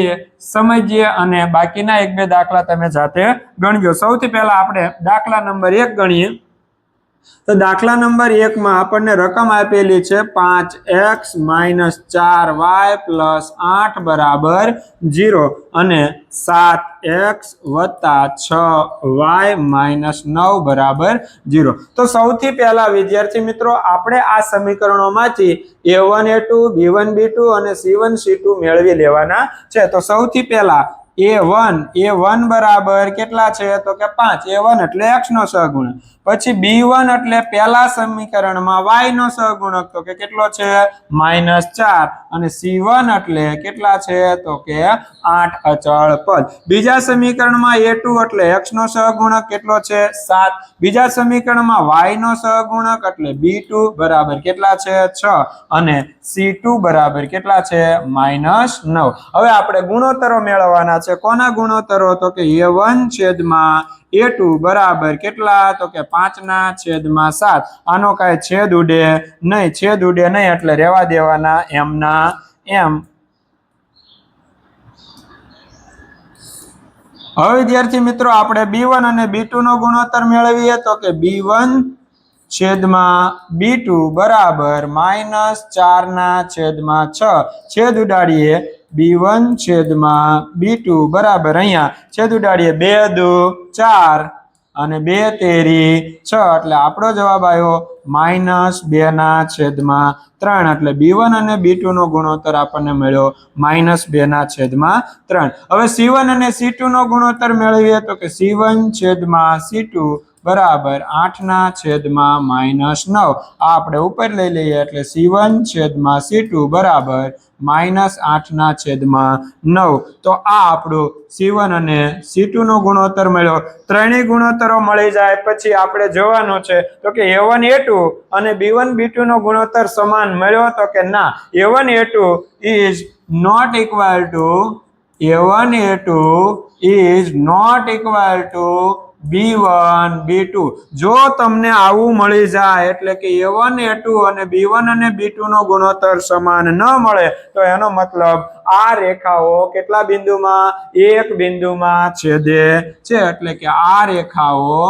સમજીએ અને બાકીના એક બે દાખલા તમે જાતે ગણજો. સૌથી પહેલા આપણે દાખલા નંબર 1 ગણીએ. તો દાખલા નંબર 1 માં આપણને રકમ આપેલી છે 5x - 4y + 8 બરાબર 0 અને 7x + 6y - 9 બરાબર 0. તો સૌથી પહેલા વિદ્યાર્થી મિત્રો આપણે આ સમીકરણોમાંથી A1 A2 B1 B2 અને C1 C2 મેળવી લેવાના છે. તો સૌથી પહેલા A1 બરાબર કેટલા છે તો કે 5. A1 એટલે x નો સહગુણક. પછી B1 એટલે પહેલા સમીકરણમાં y નો સહગુણક તો કે કેટલો છે -4 અને C1 એટલે કેટલા છે તો કે 8 અચળ પદ. બીજા સમીકરણમાં A2 એટલે x નો સહગુણક કેટલો છે 7. બીજા સમીકરણમાં y નો સહગુણક એટલે B2 બરાબર કેટલા છે 6 અને C2 બરાબર કેટલા છે -9. હવે આપણે ગુણોત્તરો મેળવવાના છે. કોના ગુણોત્તરો તો કે A1 છેદમાં A2 બરાબર કેટલા તો કે 5/7. આનો કાંઈ છેદ ઉડે નહીં એટલે રહેવા દેવાના એમના એમ. હવે વિદ્યાર્થી મિત્રો આપણે B1 અને B2 નો ગુણોત્તર મેળવીએ તો કે B1 છેદમાં B2 બરાબર -4/6. છેદ ઉડાડીએ B1 છેદમાં B2 બરાબર અહીંયા છેદ ઉડાડીએ 2 દુ 4 અને 2 તેરી 6 એટલે આપણો જવાબ આવ્યો -2/3 એટલે B1 અને B2 નો ગુણોત્તર આપણને મળ્યો -2/3. હવે C1 અને C2 નો ગુણોત્તર મેળવીએ તો કે C1 છેદમાં C2 બરાબર 8/-9. આ આપણે ઉપર લઈ લઈએ એટલે C1 છેદમાં C2 બરાબર -8/9. તો આ આપણું C1 અને C2 નો ગુણોત્તર મળ્યો. ત્રણેય ગુણોત્તરો મળી જાય પછી આપણે જોવાનું છે તો કે A1 A2 અને B1 B2 નો ગુણોત્તર સમાન મળ્યો તો કે ના. A1 A2 is not equal to B1 B2. જો તમને આવું મળી જાય એટલે કે A1 A2 અને B1 અને B2 નો ગુણોત્તર સમાન ન મળે તો એનો મતલબ આ રેખાઓ કેટલા બિંદુમાં? એક બિંદુમાં છેદે છે. એટલે કે આ રેખાઓ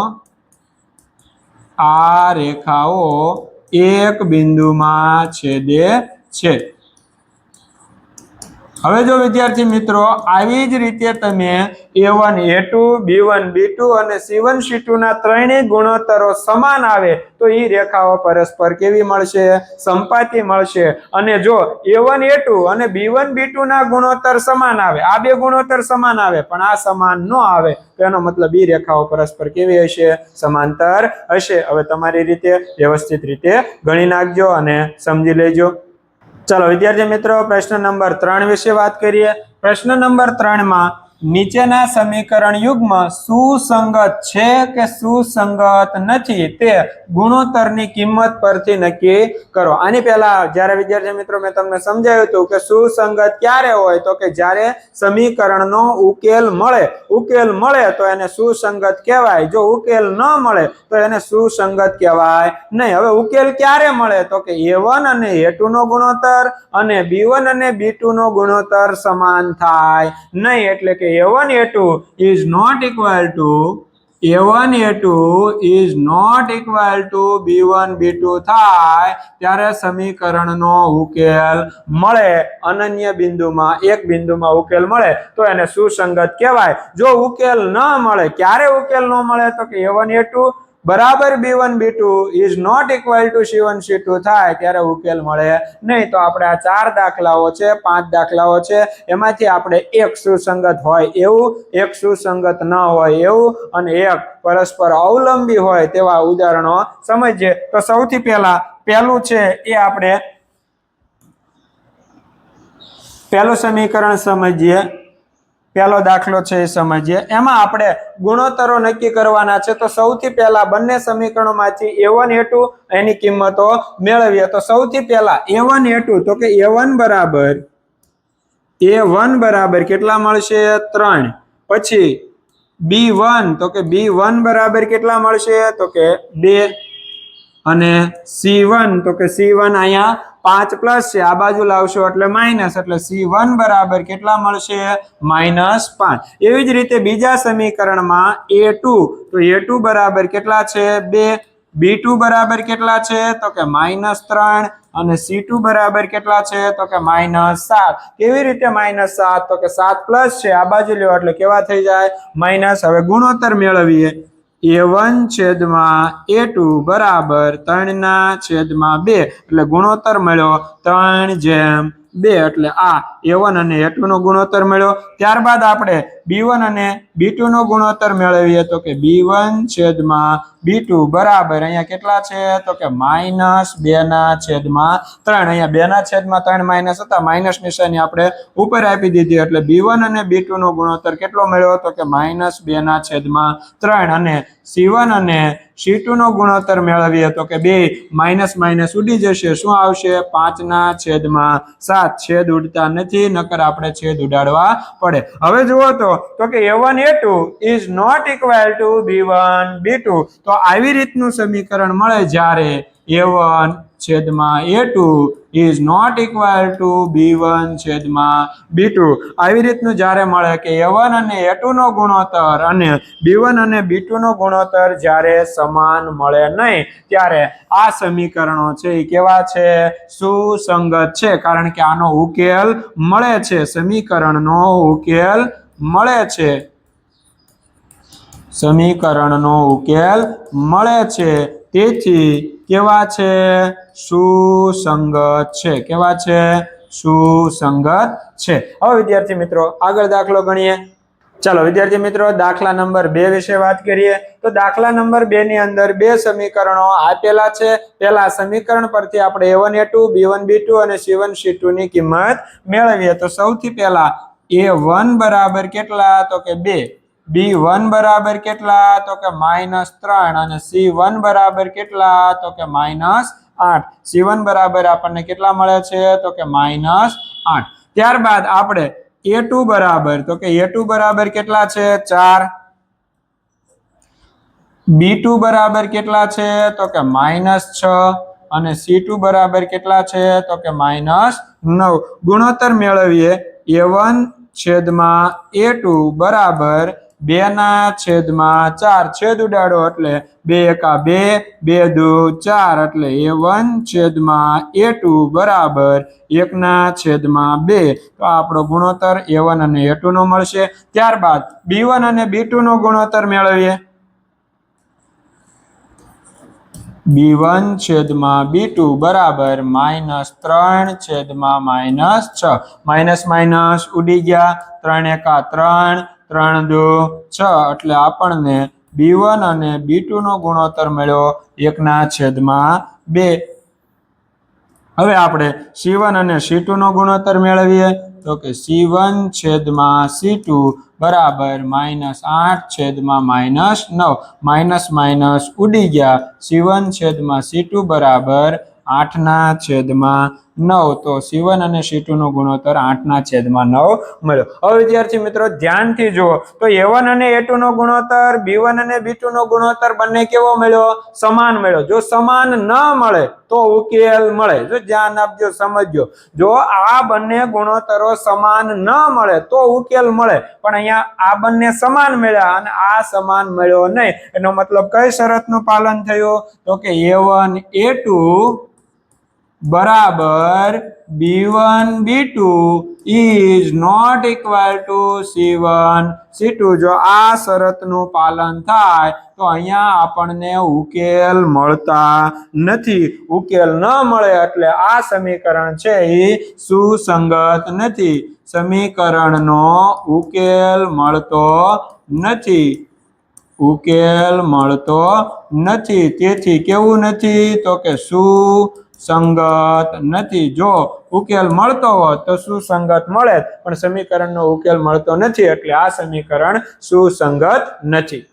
એક બિંદુમાં છેદે છે. હવે જો વિદ્યાર્થી મિત્રો આવી જ રીતે તમે A1 A2 B1 B2 અને C1 C2 ના ત્રણેય ગુણોત્તરો સમાન આવે તો એ રેખાઓ પરસ્પર કેવી મળશે? સંપાતી મળશે. અને જો A1 A2 અને B1 B2 ના ગુણોત્તર સમાન આવે, આ બે ગુણોત્તર સમાન આવે પણ આ સમાન ન આવે તો એનો મતલબ એ રેખાઓ પરસ્પર કેવી હશે? સમાંતર હશે. હવે તમારી રીતે વ્યવસ્થિત રીતે ગણી નાખજો અને સમજી લેજો. ચાલો વિદ્યાર્થી મિત્રો પ્રશ્ન નંબર 3 વિશે વાત કરીએ. પ્રશ્ન નંબર 3 માં નીચેના સમીકરણ યુગ્મ સુસંગત છે કે સુસંગત નથી તે ગુણોત્તરની કિંમત પરથી નક્કી કરો। આની પહેલા જ્યારે વિદ્યાર્થી મિત્રો મેં તમને સમજાવ્યું હતું કે સુસંગત ક્યારે હોય તો કે જ્યારે સમીકરણનો ઉકેલ મળે તો એને સુસંગત કહેવાય, જો ઉકેલ ન મળે તો એને સુસંગત કહેવાય નહીં। હવે ઉકેલ ક્યારે મળે તો કે A1 અને A2 નો ગુણોત્તર અને B1 અને B2 નો ગુણોત્તર સમાન થાય નહીં, એટલે કે A1 A2 is not equal to A1 A2 is not equal to B1 B2 થાય ત્યારે સમીકરણનો ઉકેલ મળે, અનન્ય બિંદુમાં એક બિંદુમાં ઉકેલ મળે તો એને સુસંગત કહેવાય। જો ઉકેલ ન મળે, ક્યારે ઉકેલ ન મળે તો કે A1 A2 બરાબર B1 B2 is not equal to C1 C2 થાય ત્યારે ઉકેલ મળે નહીં। તો આપણે આ 4 દાખલાઓ છે, 5 દાખલાઓ છે, એમાંથી આપણે એક સુસંગત હોય એવું, એક સુસંગત ન હોય એવું અને એક પરસ્પર અવલંબી હોય તેવા ઉદાહરણો સમજીએ। તો સૌથી પહેલું છે એ આપણે પહેલું સમીકરણ સમજીએ, પહેલો દાખલો છે એ સમજીએ। એમાં આપણે ગુણોત્તરો નક્કી કરવાના છે। તો સૌથી પહેલા બંને સમીકરણોમાંથી A1 A2 એની કિંમતો મેળવીએ। તો સૌથી પહેલા A1 A2 તો કે A1 બરાબર કેટલા મળશે 3, પછી B1 તો કે B1 બરાબર કેટલા મળશે તો કે 2 અને C1 તો કે C1 અહીંયા 5 પ્લસ છે, આ બાજુ લાવશો એટલે માઇનસ, એટલે C1 બરાબર કેટલા મળશે -5। એવી જ રીતે બીજા સમીકરણમાં A2 તો A2 બરાબર કેટલા છે 2, B2 બરાબર કેટલા છે તો કે -3 અને C2 બરાબર કેટલા છે તો કે -7। કેવી રીતે -7 તો કે 7 પ્લસ છે, આ બાજુ લેવા એટલે કેવા થઈ જાય માઇનસ। હવે ગુણોત્તર મેળવીએ, A1 છેદમાં A2 બરાબર 3/2 એટલે ગુણોત્તર મળ્યો 3:2 એટલે આ A1 અને A2 નો ગુણોત્તર મળ્યો। ત્યારબાદ આપણે B1 અને B2 નો ગુણોત્તર મેળવીએ તો કે B1 છેદમાં B2 બરાબર અહીંયા કેટલા છે તો કે -2/3। અહીંયા 2/3 માઇનસ હતા, માઇનસ નિશાની આપણે ઉપર આપી દીધી એટલે B1 અને B2 નો ગુણોત્તર કેટલો મળ્યો તો કે -2/3। અને C1 અને C2 નો ગુણોત્તર મેળવીએ તો કે બે માઇનસ માઇનસ ઉડી જશે, શું આવશે 5/7। છેદ ઉડતા નથી, નકર આપણે છેદ ઉડાડવા પડે। હવે જુઓ તો કે A1 A2 is not equal to B1 B2 તો આવી રીતનું સમીકરણ મળે જ્યારે A1 છેદમાં A2 is not equal to B1 છેદમાં B2। આવી રીતનું જ્યારે મળે કે A1 અને A2 નો ગુણોત્તર અને B1 અને B2 નો ગુણોત્તર જ્યારે સમાન મળે નહીં ત્યારે આ સમીકરણો છે એ કેવા છે સુસંગત છે, કારણ કે આનો ઉકેલ મળે છે, સમીકરણનો ઉકેલ મળે છે, સમીકરણનો ઉકેલ મળે છે, તેથી કેવા છે સુસંગત છે, કેવા છે સુસંગત છે। હવે વિદ્યાર્થી મિત્રો આગળ દાખલો ગણીએ। ચાલો વિદ્યાર્થી મિત્રો દાખલા નંબર 2 વિશે વાત કરીએ। તો દાખલા નંબર 2 ની અંદર બે સમીકરણો આપેલા છે। પહેલા સમીકરણ પરથી આપણે A1 A2 B1 B2 અને C1 C2 ની કિંમત મેળવીએ। તો સૌથી પહેલા A1 બરાબર કેટલા તો કે 2, B1 બરાબર કેટલા તો કે -3 અને C1 બરાબર કેટલા તો કે -8। C1 બરાબર આપણને કેટલા મળે છે તો કે -8। ત્યારબાદ આપણે A2 બરાબર તો કે A2 બરાબર કેટલા છે 4, B2 બરાબર કેટલા છે તો કે -6 અને C2 બરાબર કેટલા છે તો કે -9। ગુણોત્તર મેળવીએ, A1 છેદમાં A2 બરાબર 2/4, છેદ ઉડાડો એટલે 2 એકા 2, 2 દુ 4 એટલે A1 છેદમાં A2 બરાબર 1/2। તો આપણો ગુણોત્તર A1 અને A2 નો મળશે। ત્યારબાદ B1 અને B2 નો ગુણોત્તર મેળવીએ, B1 છેદમાં B2 બરાબર -3 છેદમાં -6, માઇનસ માઇનસ ઉડી ગયા, 3 એકા 3, 3 દુ 6 એટલે આપણને B1 અને B2 નો ગુણોત્તર મળ્યો 1/2। હવે આપણે C1 અને C2 નો ગુણોત્તર મેળવીએ તો કે C1 છેદમાં C2 बराबर -8 छेदमां -9 माइनस माइनस उड़ी गया C1 छेदमां C2 बराबर 8/9 तो C1 અને C2 નો ગુણોત્તર 8/9 મળ્યો। હવે વિદ્યાર્થી મિત્રો ધ્યાનથી જુઓ તો A1 અને A2 નો ગુણોત્તર B1 અને B2 નો ગુણોત્તર બંને કેવો મળ્યો? સમાન મળ્યો। જો સમાન ન મળે તો ઉકેલ મળે। જો ધ્યાન આપજો, સમજજો। જો આ બંને ગુણોત્તરો સમાન ન મળે તો ઉકેલ મળે, પણ અહીંયા આ બંને સમાન મળ્યા અને આ સમાન મળ્યો નહીં। એનો મતલબ કઈ શરતનું પાલન થયું? તો કે A1 A2 बराबर B1 B2 is not equal to C1 C2। जो आ शरतનું પાલન થાય તો અહીંયા આપણને ઉકેલ મળતા નથી। ઉકેલ ન મળે એટલે આ સમીકરણ છે એ સુસંગત નથી। સમીકરણનો ઉકેલ મળતો નથી। ઉકેલ મળતો નથી। તેથી કેવું નથી? તો કે સુસંગત નથી। જો ઉકેલ મળતો હોત તો સુસંગત મળે, પણ સમીકરણનો ઉકેલ મળતો નથી એટલે આ સમીકરણ સુસંગત નથી।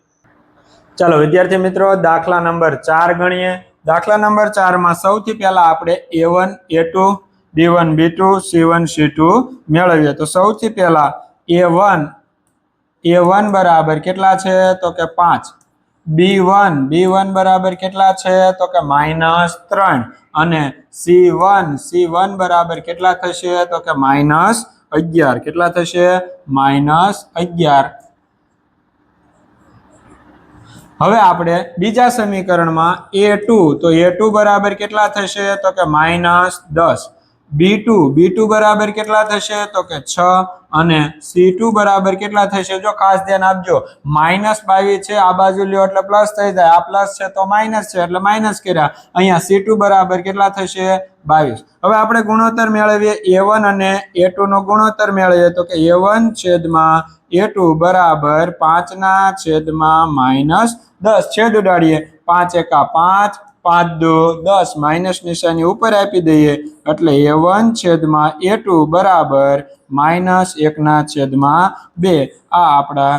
ચાલો વિદ્યાર્થી મિત્રો દાખલા નંબર 4 ગણીએ। દાખલા નંબર 4 માં સૌથી પહેલા આપણે A1 A2 B1 B2 C1 C2 મેળવીએ। તો સૌથી પહેલા A1 बराबर કેટલા છે? તો કે 5। B1 बराबर કેટલા છે? તો કે -3 અને C1 बराबर કેટલા થશે? તો કે -11। કેટલા થશે? -11। હવે આપણે બીજા સમીકરણમાં A2 તો A2 બરાબર કેટલા થશે? તો કે -10। B2 બરાબર કેટલા થશે? તો કે 6 અને C2 બરાબર કેટલા થશે? જો ખાસ ધ્યાન આપજો, -22 છે, આ બાજુ લ્યો એટલે પ્લસ થઈ જાય, આ પ્લસ છે તો માઇનસ છે એટલે માઇનસ કર્યા। અહીંયા C2 બરાબર કેટલા થશે? 22। હવે આપણે ગુણોત્તર મેળવીએ। A1 અને A2 નો ગુણોત્તર મેળવીએ તો કે A1 છેદમાં A2 બરાબર 5/-10 છેદ ઉડાડીએ। 5 એકા 5 5 દુ 10 માઇનસ નિશાની ઉપર આપી દઈએ એટલે A1 છેદમાં A2 બરાબર -1/2। આ આપણા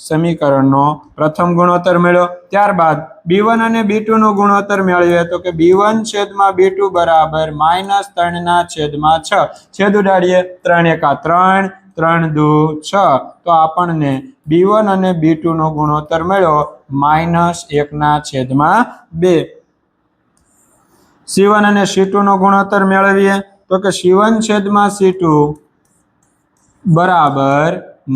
સમીકરણનો પ્રથમ ગુણોત્તર મળ્યો। ત્યારબાદ B1 અને B2 નો ગુણોત્તર મેળવીએ તો કે B1 છેદમાં B2 બરાબર -3/6 છેદ ઉડાડીએ। 3 એકા 3 3 દુ 6 તો આપણને B1 અને B2 નો ગુણોત્તર મળ્યો -1/2। C1 અને C2 નો ગુણોત્તર મેળવીએ તો કે C1 છેદમાં C2 બરાબર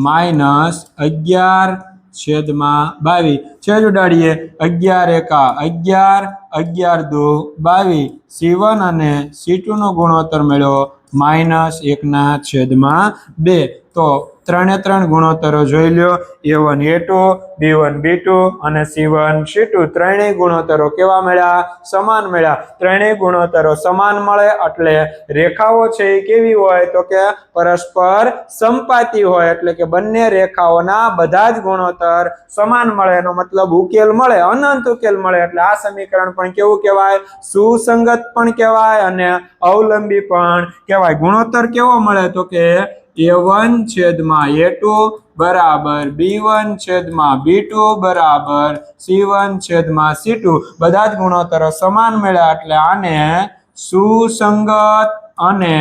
-11/22 છેદ ઉડાડીએ। 11 એકા 11 11 દુ 22 C1 અને C2 નો ગુણોત્તર મળ્યો -1/2। તો 3 ગુણોત્તરો જોઈ લ્યો। A1 A2 B1 B2 અને C1 C2 ત્રણેય ગુણોત્તરો કેવા મળ્યા? સમાન મળ્યા। ત્રણેય ગુણોત્તરો સમાન મળે એટલે રેખાઓ છે એ કેવી હોય? તો કે પરસ્પર સંપાતી હોય, એટલે કે બંને રેખાઓના બધા જ ગુણોત્તર સમાન મળે। એનો મતલબ ઉકેલ મળે, અનંત ઉકેલ મળે। એટલે આ સમીકરણ પણ કેવું કહેવાય? સુસંગત પણ કહેવાય અને અવલંબી પણ કહેવાય। ગુણોત્તર કેવો મળે? તો કે A1 છેદમાં A2 બરાબર B1 છેદમાં B2 બરાબર C1 છેદમાં C2 બધા જ ગુણોત્તરો સમાન મળ્યા એટલે આને સુસંગત અને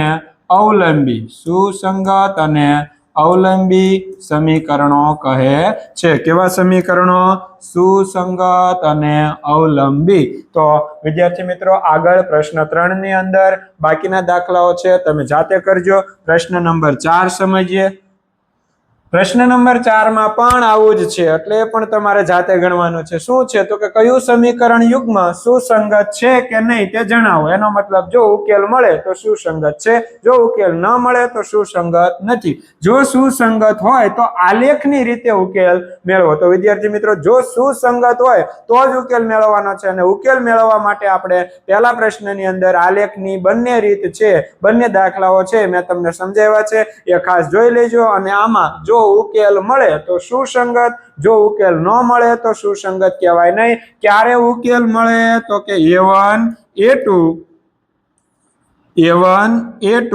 અવલંબી સમીકરણો કહે છે। કેવા સમીકરણો? સુસંગત અને અવલંબી। તો વિદ્યાર્થી મિત્રો આગળ પ્રશ્ન 3 ની અંદર બાકીના દાખલાઓ છે, તમે જાતે કરજો। પ્રશ્ન નંબર 4 સમજીએ। પ્રશ્ન નંબર 4 માં પણ આવું જ છે, એટલે પણ તમારે જાતે ગણવાનું છે। શું છે? તો કે કયું સમીકરણ યુગ્મ સુસંગત છે કે નહીં તે જણાવો। એનો મતલબ જો ઉકેલ મળે તો સુસંગત છે, જો ઉકેલ ન મળે તો સુસંગત નથી। જો સુસંગત હોય તો આલેખની રીતે ઉકેલ મેળવો। તો વિદ્યાર્થી મિત્રો જો સુસંગત હોય તો જ ઉકેલ મેળવવાનો છે, અને ઉકેલ મેળવવા માટે આપણે પહેલા પ્રશ્નની અંદર આલેખની બંને રીત છે, બંને દાખલાઓ છે મેં તમને સમજાવ્યા છે, એ ખાસ જોઈ લેજો। અને આમાં જો ઉકેલ મળે તો સુસંગત, જો ઉકેલ ન મળે તો સુસંગત કહેવાય નહીં। ક્યારે ઉકેલ મળે? તો કે A1 A2 A1 A2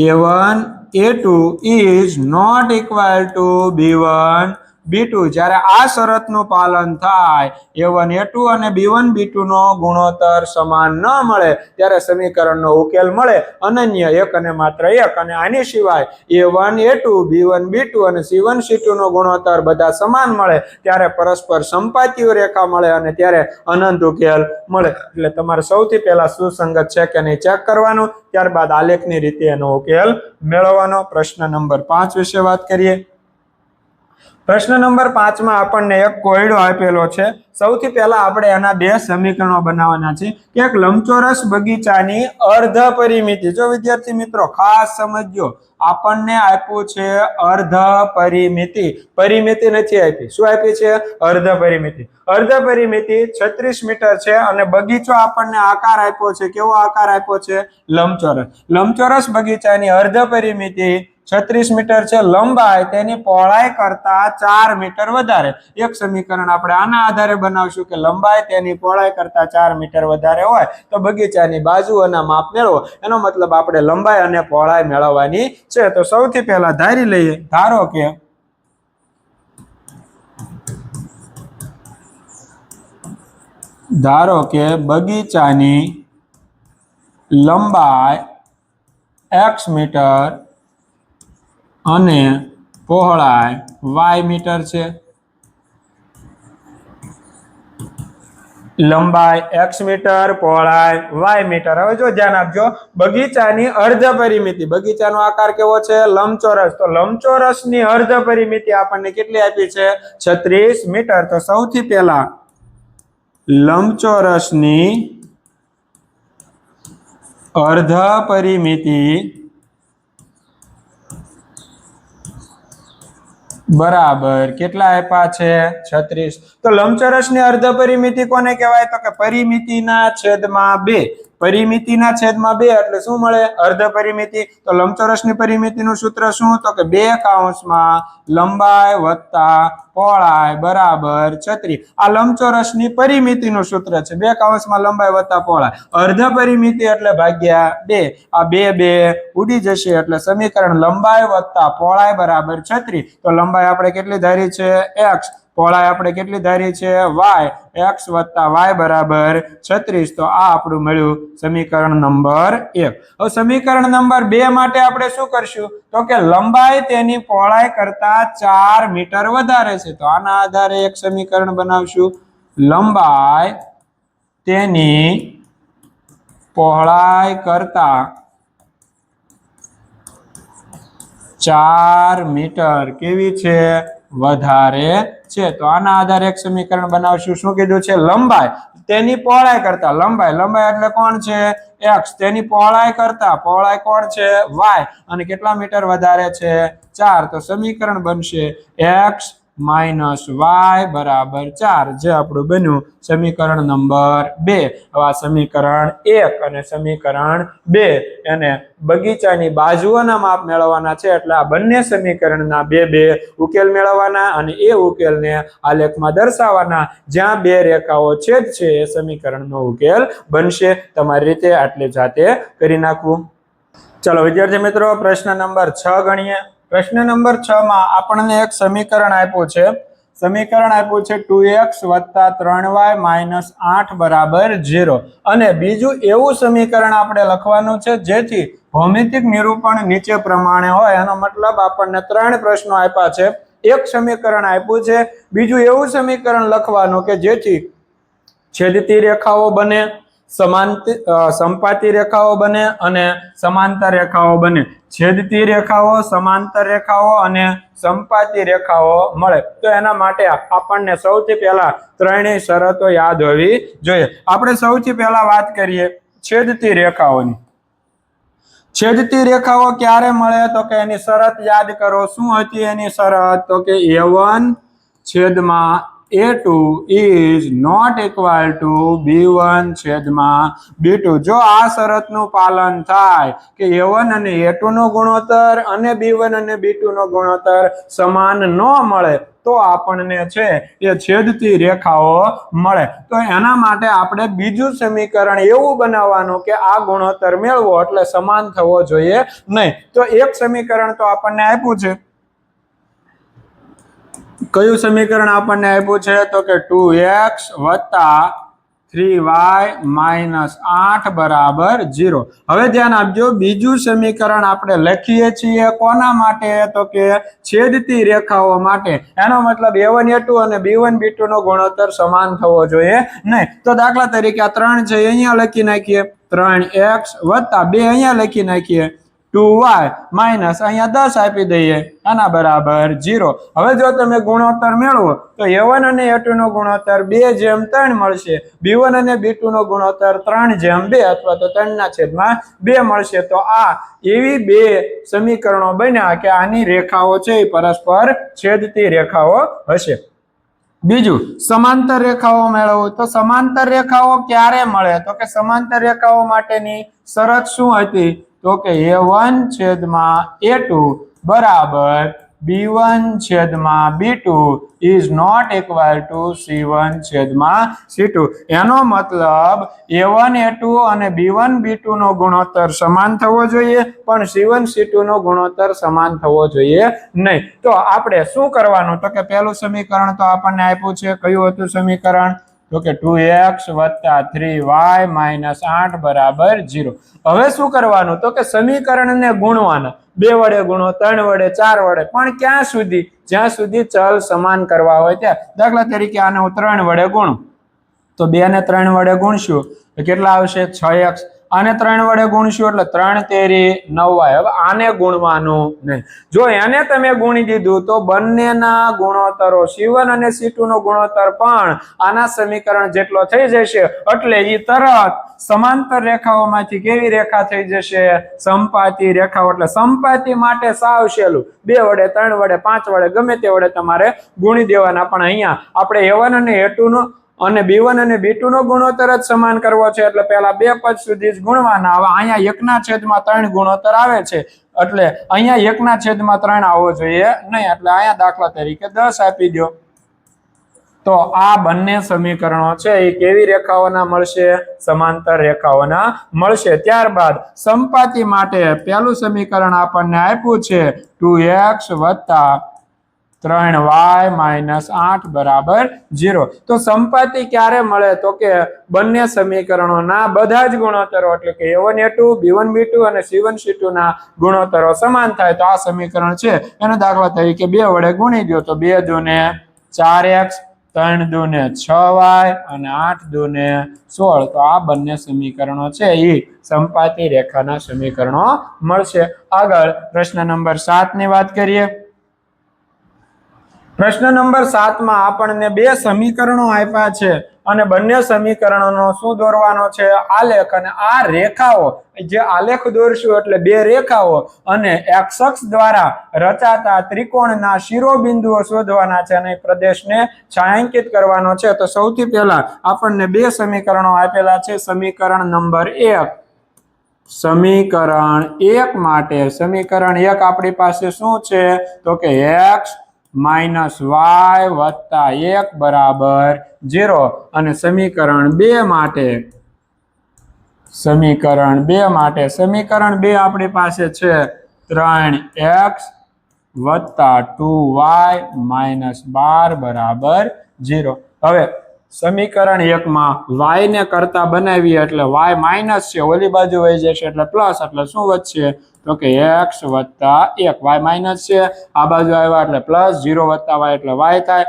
A1 a2 is not equal to b1 b2 જ્યારે આ શરતનું પાલન થાય a1 a2 અને b1 b2 નો ગુણોત્તર સમાન ન મળે ત્યારે સમીકરણનો ઉકેલ મળે અનન્ય એક અને માત્ર એક અને આની સિવાય a1 a2 b1 b2 અને c1 c2 નો ગુણોત્તર બધા સમાન મળે ત્યારે પરસ્પર સંપાતીય રેખા મળે અને ત્યારે અનંત ઉકેલ મળે એટલે તમારે સૌથી પહેલા સુસંગત છે કે નહીં ચેક કરવાનું ત્યારબાદ આલેખની રીતે એનો ઉકેલ મેળવવાનો પ્રશ્ન નંબર 5 વિશે વાત કરીએ પ્રશ્ન નંબર 5 માં આપણને એક કોયડો આપેલો છે સૌથી પહેલા આપણે એના બે સમીકરણો બનાવવાના છે કે એક લંબચોરસ બગીચાની અર્ધ પરિમિતિ જો વિદ્યાર્થી મિત્રો ખાસ સમજજો આપણને આપ્યું છે અર્ધ પરિમિતિ પરિમિતિ નથી આપી શું આપી છે અર્ધ પરિમિતિ 36 મીટર છે અને બગીચો આપણને આકાર આપ્યો છે કેવો આકાર આપ્યો છે લંબચોરસ બગીચાની અર્ધ પરિમિતિ 36 મીટર છે લંબાઈ તેની પહોળાઈ કરતા 4 મીટર વધારે એક સમીકરણ આપણે આના આધારે બનાવશું કે લંબાઈ તેની પહોળાઈ કરતા 4 મીટર વધારે હોય તો બગીચાની બાજુઓના માપ મેળવો એનો મતલબ આપણે લંબાઈ અને પહોળાઈ મેળવવાની છે તો સૌથી પહેલા ધારી લઈએ ધારો કે બગીચાની લંબાઈ x મીટર અને પહોળાઈ y મીટર છે લંબાઈ x મીટર પહોળાઈ y મીટર હવે જો ધ્યાન આપજો બગીચાની અર્ધ પરિમિતિ બગીચાનો આકાર કેવો છે લંબચોરસ તો લંબચોરસની અર્ધ પરિમિતિ આપણને કેટલી આપી છે 36 મીટર તો સૌથી પહેલા લંબચોરસની અર્ધ પરિમિતિ બરાબર કેટલા આપ્યા છે 36 તો લંબચોરસની અર્ધ પરિમિતિ કોને કહેવાય તો કે પરિમિતિના છેદમાં 2 એટલે શું મળે અર્ધ પરિમિતિ તો લંબચોરસની પરિમિતિનું સૂત્ર શું તો કે 2 કૌંસમાં લંબાઈ વત્તા પહોળાઈ બરાબર 36 આ લંબચોરસની પરિમિતિનું સૂત્ર છે 2 કૌંસમાં લંબાઈ વત્તા પહોળાઈ અર્ધ પરિમિતિ એટલે ભાગ્યા 2 આ 2 ઉડી જશે એટલે સમીકરણ લંબાઈ વત્તા પહોળાઈ બરાબર 36 તો લંબાઈ આપણે કેટલી ધારી છે x પહોળાઈ આપણે કેટલી ધારી છે y x વત્તા y બરાબર 36 તો આ આપણું મળ્યું સમીકરણ નંબર 1 હવે સમીકરણ નંબર 2 માટે આપણે શું કરશું તો કે લંબાઈ તેની પહોળાઈ કરતા 4 મીટર વધારે છે તો આના આધારે એક સમીકરણ બનાવશું લંબાઈ તેની પહોળાઈ કરતા 4 મીટર કેવી છે વધારે છે તો આના આધારે એક સમીકરણ બનાવશું શું કીધું છે લંબાઈ તેની પહોળાઈ કરતા લંબાઈ એટલે કોણ છે x તેની પહોળાઈ કરતા પહોળાઈ કોણ છે y અને કેટલા મીટર વધારે છે 4 તો સમીકરણ બનશે x માઇનસ y બરાબર 4 જે આપણું બન્યું સમીકરણ નંબર 2 હવે આ સમીકરણ 1 અને સમીકરણ 2 એને બગીચાની બાજુઓના માપ મેળવવાના છે એટલે આ બંને સમીકરણના બે ઉકેલ મેળવવાના અને એ ઉકેલને આલેખમાં દર્શાવવાના જ્યાં બે રેખાઓ છેદ છે એ સમીકરણનો ઉકેલ બનશે તમારી રીતે આટલે જાતે કરી નાખવું ચલો વિદ્યાર્થી મિત્રો પ્રશ્ન નંબર 6 ગણીએ પ્રશ્ન નંબર 6 માં આપણને એક સમીકરણ આપ્યું છે 2x વત્તા 3y - 8 બરાબર 0 અને બીજું એવું સમીકરણ આપણે લખવાનું છે જેથી ભૌમિતિક નિરૂપણ નીચે પ્રમાણે હોય એનો મતલબ આપણને 3 પ્રશ્નો આપ્યા છે એક સમીકરણ આપ્યું છે બીજું એવું સમીકરણ લખવાનું કે જેથી છેદતી રેખાઓ બને સંપાતી રેખાઓ બને અને સમાંતર રેખાઓ બને છેદતી રેખાઓ સમાંતર રેખાઓ અને સંપાતી રેખાઓ મળે તો એના માટે આપણને સૌથી પહેલા ત્રણેય શરતો યાદ હોવી જોઈએ આપણે સૌથી પહેલા વાત કરીએ છેદતી રેખાઓની છેદતી રેખાઓ ક્યારે મળે તો કે એની શરત યાદ કરો શું હતી એની શરત તો કે a1 છેદમાં a2 is not equal to b1 છેદમાં b2. જો આ શરતનું પાલન થાય કે a1 અને a2 નો ગુણોત્તર અને b1 અને b2 નો ગુણોત્તર સમાન ન મળે તો આપણને છે એ છેદતી રેખાઓ મળે. તો એના માટે આપણે બીજું સમીકરણ એવું બનાવવાનું કે આ ગુણોત્તર મેળવો એટલે સમાન થવો જોઈએ નહીં. તો એક સમીકરણ તો આપણને આપ્યું છે. કયું સમીકરણ આપણને આપ્યું છે તો કે 2x + 3y - 8 બરાબર 0. હવે ધ્યાન આપજો, બીજું સમીકરણ આપણે લખીએ છીએ કોના માટે તો કે છેદતી રેખાઓ માટે. એનો મતલબ a1 a2 અને b1 b2 નો ગુણોત્તર સમાન થવો જોઈએ નહીં. તો દાખલા તરીકે આ 3 છે અહીંયા લખી નાખીએ, 3x + 2 અહીંયા લખી નાખીએ, 2y - અહીંયા 10 આપી દઈએ, આના બરાબર 0. હવે જો તમે ગુણોત્તર મેળવો તો a1 અને a2 નો ગુણોત્તર 2:3 મળશે, b1 અને b2 નો ગુણોત્તર 3:2 અથવા તો 3/2 મળશે. તો આ એવી બે સમીકરણો બન્યા કે આની રેખાઓ છે એ પરસ્પર છેદતી રેખાઓ હશે. બીજું સમાંતર રેખાઓ મેળવવું. તો સમાંતર રેખાઓ ક્યારે મળે તો કે સમાંતર રેખાઓ માટેની શરત શું હતી તો કે a1 છેદમાં a2 બરાબર b1 છેદમાં b2 is not equal to c1 છેદમાં c2. એનો મતલબ a1 a2 અને b1 b2 નો ગુણોત્તર સમાન થવો જોઈએ પણ c1 c2 નો ગુણોત્તર સમાન થવો જોઈએ નહીં. તો આપણે શું કરવાનું તો કે પહેલું સમીકરણ તો આપણને આપ્યું છે. કયું હતું સમીકરણ તો કે 2x + 3y - 8 બરાબર 0. હવે શું કરવાનું તો કે સમીકરણને ગુણવાના. 2 વડે ગુણો, 3 વડે, 4 વડે, પણ ક્યાં સુધી જ્યાં સુધી ચલ સમાન કરવા હોય ત્યાં. દાખલા તરીકે આને હું 3 વડે ગુણું તો 2 ને 3 વડે ગુણશું તો કેટલા આવશે 6x. આને 3 વડે ગુણશું એટલે 3 તેરી 9y. હવે આને ગુણવાનું નહીં. જો એને તમે ગુણી દીધું તો બંનેના ગુણોત્તરો c1 અને c2 નો ગુણોત્તર પણ આના સમીકરણ જેટલો થઈ જશે એટલે એ તરત સમાંતર રેખાઓમાંથી કેવી રેખા થઈ જશે સમપાતી રેખાઓ. એટલે સમપાતી માટે સાવ સહેલું, 2 વડે 3 વડે 5 વડે ગમે તે વડે તમારે ગુણી દેવાના. પણ અહીંયા આપણે a1 અને a2 નો અને b1 અને b2 નો ગુણોત્તર જ સમાન કરવો છે એટલે પહેલા બે પદ સુધી જ ગુણવાના. હવે અહીંયા 1/3 ગુણોત્તર આવે છે એટલે અહીંયા 1/3 આવવો જોઈએ નહીં. એટલે અહીંયા દાખલા તરીકે 10 આપી દો. તો આ બંને સમીકરણો છે એ કેવી રેખાઓના મળશે સમાંતર રેખાઓના મળશે. ત્યારબાદ સમપાતી માટે પહેલું સમીકરણ આપણને આપ્યું છે 2x + 3y - 8 બરાબર 0. તો સમપાતી ક્યારે મળે તો કે બંને સમીકરણોના બધા જ ગુણોત્તરો એટલે કે a1 a2 b1 b2 અને c1 c2 ના ગુણોત્તરો સમાન થાય. તો આ સમીકરણ છે એને દાખલા તરીકે 2 વડે ગુણી દો તો 2 × 2 = 4x, 3 × 2 = 6y અને 8 × 2 = 16. તો આ બંને સમીકરણો છે એ સમપાતી રેખાના સમીકરણો મળશે. આગળ પ્રશ્ન નંબર 7 ની વાત કરીએ. પ્રશ્ન નંબર 7 માં આપણને બે સમીકરણો આપ્યા છે અને બંને સમીકરણોનો શું દોરવાનો છે આલેખ. અને આ રેખાઓ જે આલેખ દોરશું એટલે બે રેખાઓ અને x અક્ષ દ્વારા રચાતા ત્રિકોણના શિરોબિંદુઓ શોધવાના છે અને પ્રદેશને છાંયાંકિત કરવાનો છે. તો સૌથી પહેલા આપણને બે સમીકરણો આપેલા છે. સમીકરણ નંબર 1, સમીકરણ 1 માટે સમીકરણ 1 આપણી પાસે શું છે તો કે x - y + 1 બરાબર 0. અને સમીકરણ 2 માટે સમીકરણ 2 આપણી પાસે છે 3x + 2y - 12 બરાબર 0. હવે સમીકરણ 1 માં y ને કરતા બનાવીએ એટલે y માઇનસ છે, ઓલી બાજુ વહી જશે એટલે પ્લસ. એટલે શું વધશે તો કે x + 1. y માઇનસ છે, આ બાજુ આવ્યા એટલે પ્લસ, 0 + y એટલે y થાય.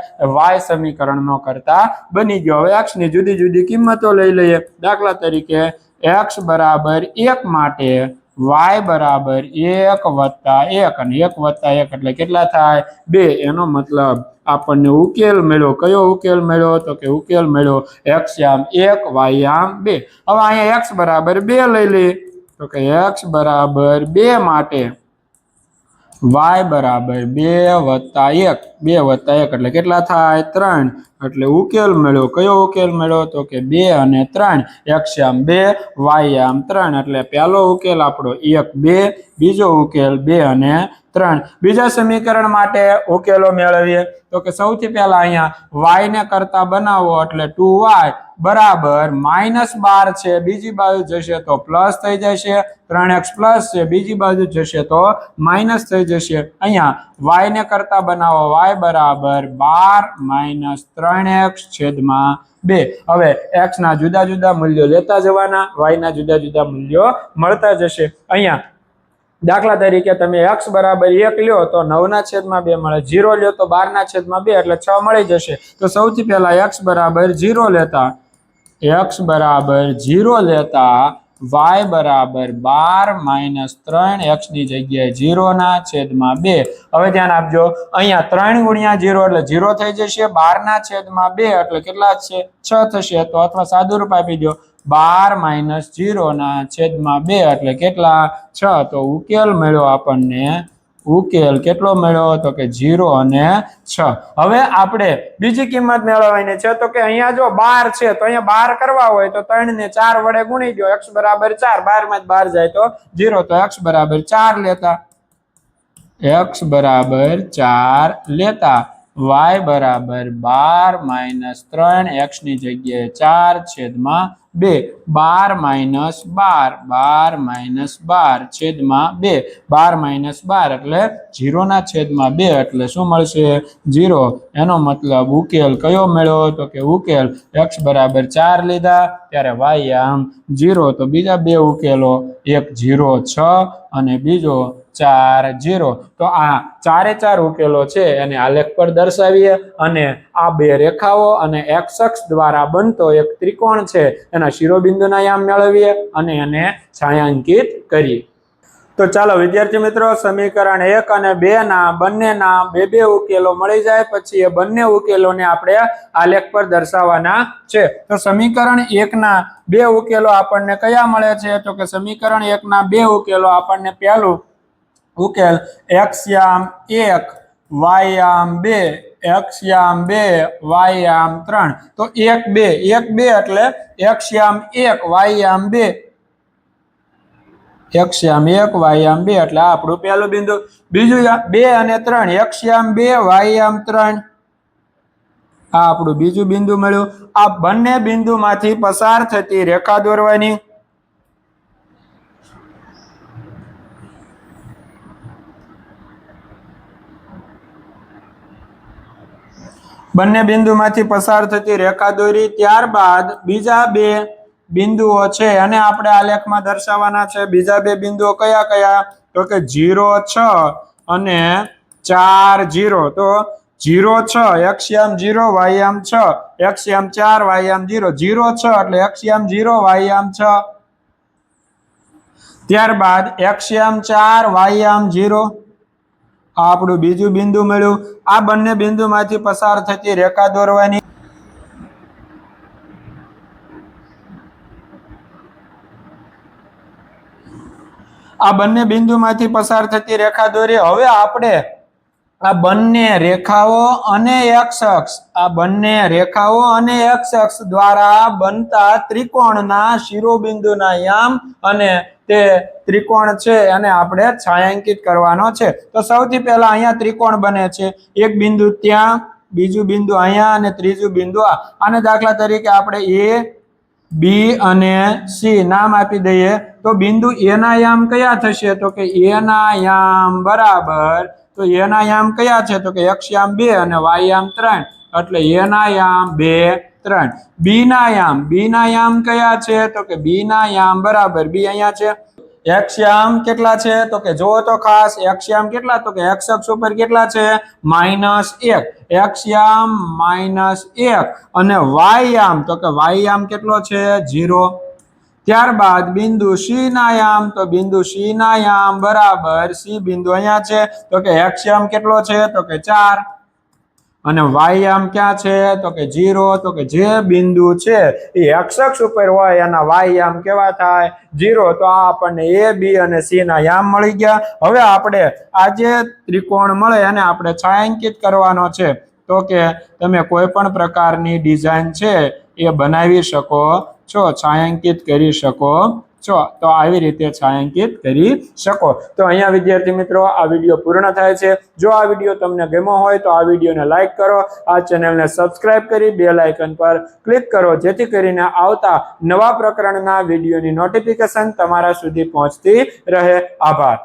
y સમીકરણ નો કરતા બની ગયો. હવે x ની જુદી જુદી કિંમતો લઈ લઈએ. દાખલા તરીકે x બરાબર 1 માટે y બરાબર 1 + 1 અને 1 + 1 એટલે કેટલા થાય 2. એનો મતલબ આપણને ઉકેલ મળ્યો. કયો ઉકેલ મળ્યો તો કે ઉકેલ મળ્યો x આમ 1 y આમ 2. હવે અહીંયા x બરાબર 2 લઈ લઈએ તો કે x બરાબર 2 માટે y બરાબર 2 વત્તા 1 2 વત્તા 1 એટલે કેટલા થાય 3 એટલે ઉકેલ મળ્યો કયો ઉકેલ મળ્યો તો કે 2 અને 3 x આમ 2 y આમ 3 એટલે પહેલો ઉકેલ આપણો 1 2 બીજો ઉકેલ 2 અને 3 બીજા સમીકરણ માટે ઉકેલો મેળવીએ તો કે સૌથી પહેલા અહીંયા y ને કરતા બનાવો એટલે 2y બરાબર -12 છે બીજી બાજુ જશે તો પ્લસ થઈ જશે 3x પ્લસ છે બીજી બાજુ જશે તો માઇનસ થઈ જશે અહીંયા y ને કરતા બનાવો y બરાબર 12 - 3x છેદમાં 2 હવે x ના જુદા જુદા મૂલ્યો લેતા જવાના y ના જુદા જુદા મૂલ્યો મળતા જશે અહીંયા દાખલા તરીકે તમે x બરાબર 1 લ્યો તો 9 ના છેદમાં 2 મળે 0 લ્યો તો 12 ના છેદમાં 2 એટલે 6 મળી જશે તો સૌથી પહેલા x બરાબર 0 લેતા x બરાબર 0 લેતા y બરાબર 12 - 3x ની જગ્યાએ 0 ના છેદમાં 2 હવે ધ્યાન આપજો અહીંયા 3 ગુણ્યા 0 એટલે 0 થઈ જશે 12 ના છેદમાં 2 એટલે કેટલા છે 6 થશે તો અથવા સાદું રૂપ આપી દો 12 - 0 ના છેદમાં 2 એટલે કેટલા 6 તો ઉકેલ મળ્યો આપણને ઉકેલ કેટલો મળ્યો તો કે 0 અને 6 હવે આપણે બીજી કિંમત મેળવવાની છે તો કે અહીંયા જો 12 છે તો અહીંયા 12 કરવા હોય તો 3 ને 4 વડે ગુણી દો x બરાબર 4 12 માં 12 જાય તો 0 તો x બરાબર 4 લેતા x બરાબર 4 લેતા y બરાબર 12 - 3x ની જગ્યાએ 4 છેદમાં 2 12 - 12 12 - 12 છેદમાં 2 12 - 12 એટલે 0 ના છેદમાં 2 એટલે શું મળશે 0 એનો મતલબ ઉકેલ કયો મળ્યો તો કે ઉકેલ x બરાબર 4 લીધા ત્યારે y આમ 0 તો બીજા બે ઉકેલો એક 0 6 અને બીજો 4 0 તો આ ચારે ચાર ઉકેલો છે એને આલેખ પર દર્શાવીએ અને આ બે રેખાઓ અને x અક્ષ દ્વારા બનતો એક ત્રિકોણ છે એના શિરોબિંદુના યામ મેળવીએ અને એને છાયાંકિત કરીએ તો ચાલો વિદ્યાર્થી મિત્રો સમીકરણ 1 અને 2 ના બંનેના બે ઉકેલો મળી જાય પછી એ બંને ઉકેલોને આપણે આલેખ પર દર્શાવવાના છે તો સમીકરણ 1 ના બે ઉકેલો આપણને કયા મળે છે તો કે સમીકરણ 1 ના બે ઉકેલો આપણને પહેલું ઉકેલ x યામ 1 y યામ 2 x યામ 2 y યામ 3 તો 1 2 1 2 એટલે x યામ 1 y યામ 2 x યામ 1 y યામ 2 એટલે આ આપણું પહેલું બિંદુ બીજું 2 અને 3 x યામ 2 y યામ 3 આ આપણું બીજું બિંદુ મળ્યું આ બંને બિંદુમાંથી પસાર થતી રેખા દોરવાની બંને બિંદુમાંથી પસાર થતી રેખા દોરી ત્યારબાદ બીજા બે બિંદુઓ છે અને આપણે આલેખમાં દર્શાવવાના છે બીજા બે બિંદુઓ કયા કયા તો કે 0 6 અને 4 0 તો 0 6 x યામ 0 y યામ 6 x યામ 4 y યામ 0 0 6 એટલે x યામ 0 y યામ 6 ત્યારબાદ x યામ 4 y યામ 0 આપણું બીજું બિંદુ મળ્યું આ બંને બિંદુમાંથી પસાર થતી રેખા દોરવાની આ બંને બિંદુમાંથી પસાર થતી રેખા દોરી હવે આપણે આ બંને રેખાઓ અને x અક્ષ આ બંને રેખાઓ અને x અક્ષ દ્વારા બનતા ત્રિકોણના શિરોબિંદુના યામ અને તે ત્રિકોણ છે અને આપણે છાયાંકિત કરવાનો છે તો સૌથી પહેલા અહીંયા ત્રિકોણ બને છે એક બિંદુ ત્યાં બીજું બિંદુ અહીંયા અને ત્રીજું બિંદુ આને દાખલા તરીકે આપણે a b અને c નામ આપી દઈએ તો બિંદુ a ના યામ કયા થશે તો કે a ના યામ બરાબર તો a ના યામ કયા છે તો કે x યામ 2 અને y યામ 3 એટલે a ના યામ 2 3 b ના યામ કયા છે તો કે b ના યામ બરાબર b અહીંયા છે x યામ કેટલા છે તો કે જો તો ખાસ x યામ કેટલા તો કે x અક્ષ ઉપર કેટલા છે -1 x યામ -1 અને y યામ તો કે y યામ કેટલો છે 0 ત્યારબાદ બિંદુ c ના યામ તો બિંદુ c ના યામ બરાબર c બિંદુ અહીંયા છે તો કે x યામ કેટલો છે તો કે 4 અને y આમ ક્યાં છે તો કે 0, તો કે જે બિંદુ છે એ x અક્ષ ઉપર હોય એના y આમ કેવા થાય 0. તો આ આપણને a b અને c ના યામ મળી ગયા. હવે આપણે આ જે ત્રિકોણ મળે એને આપણે છાयांકિત કરવાનો છે. તો કે તમે કોઈ પણ પ્રકારની ડિઝાઇન છે એ બનાવી શકો છો, છાयांકિત કરી શકો છો. તો આવી રીતે છાयांકિત કરી શકો. તો અહીંયા વિદ્યાર્થી મિત્રો આ વિડીયો પૂર્ણ થાય છે. જો આ વિડીયો તમને ગમ્યો હોય તો આ વિડીયોને લાઈક કરો, આ ચેનલને સબસ્ક્રાઇબ કરી બેલ આઇકન પર ક્લિક કરો, જેથી કરીને આવતા નવા પ્રકરણના વિડીયોની નોટિફિકેશન તમારા સુધી પહોંચતી રહે. આભાર.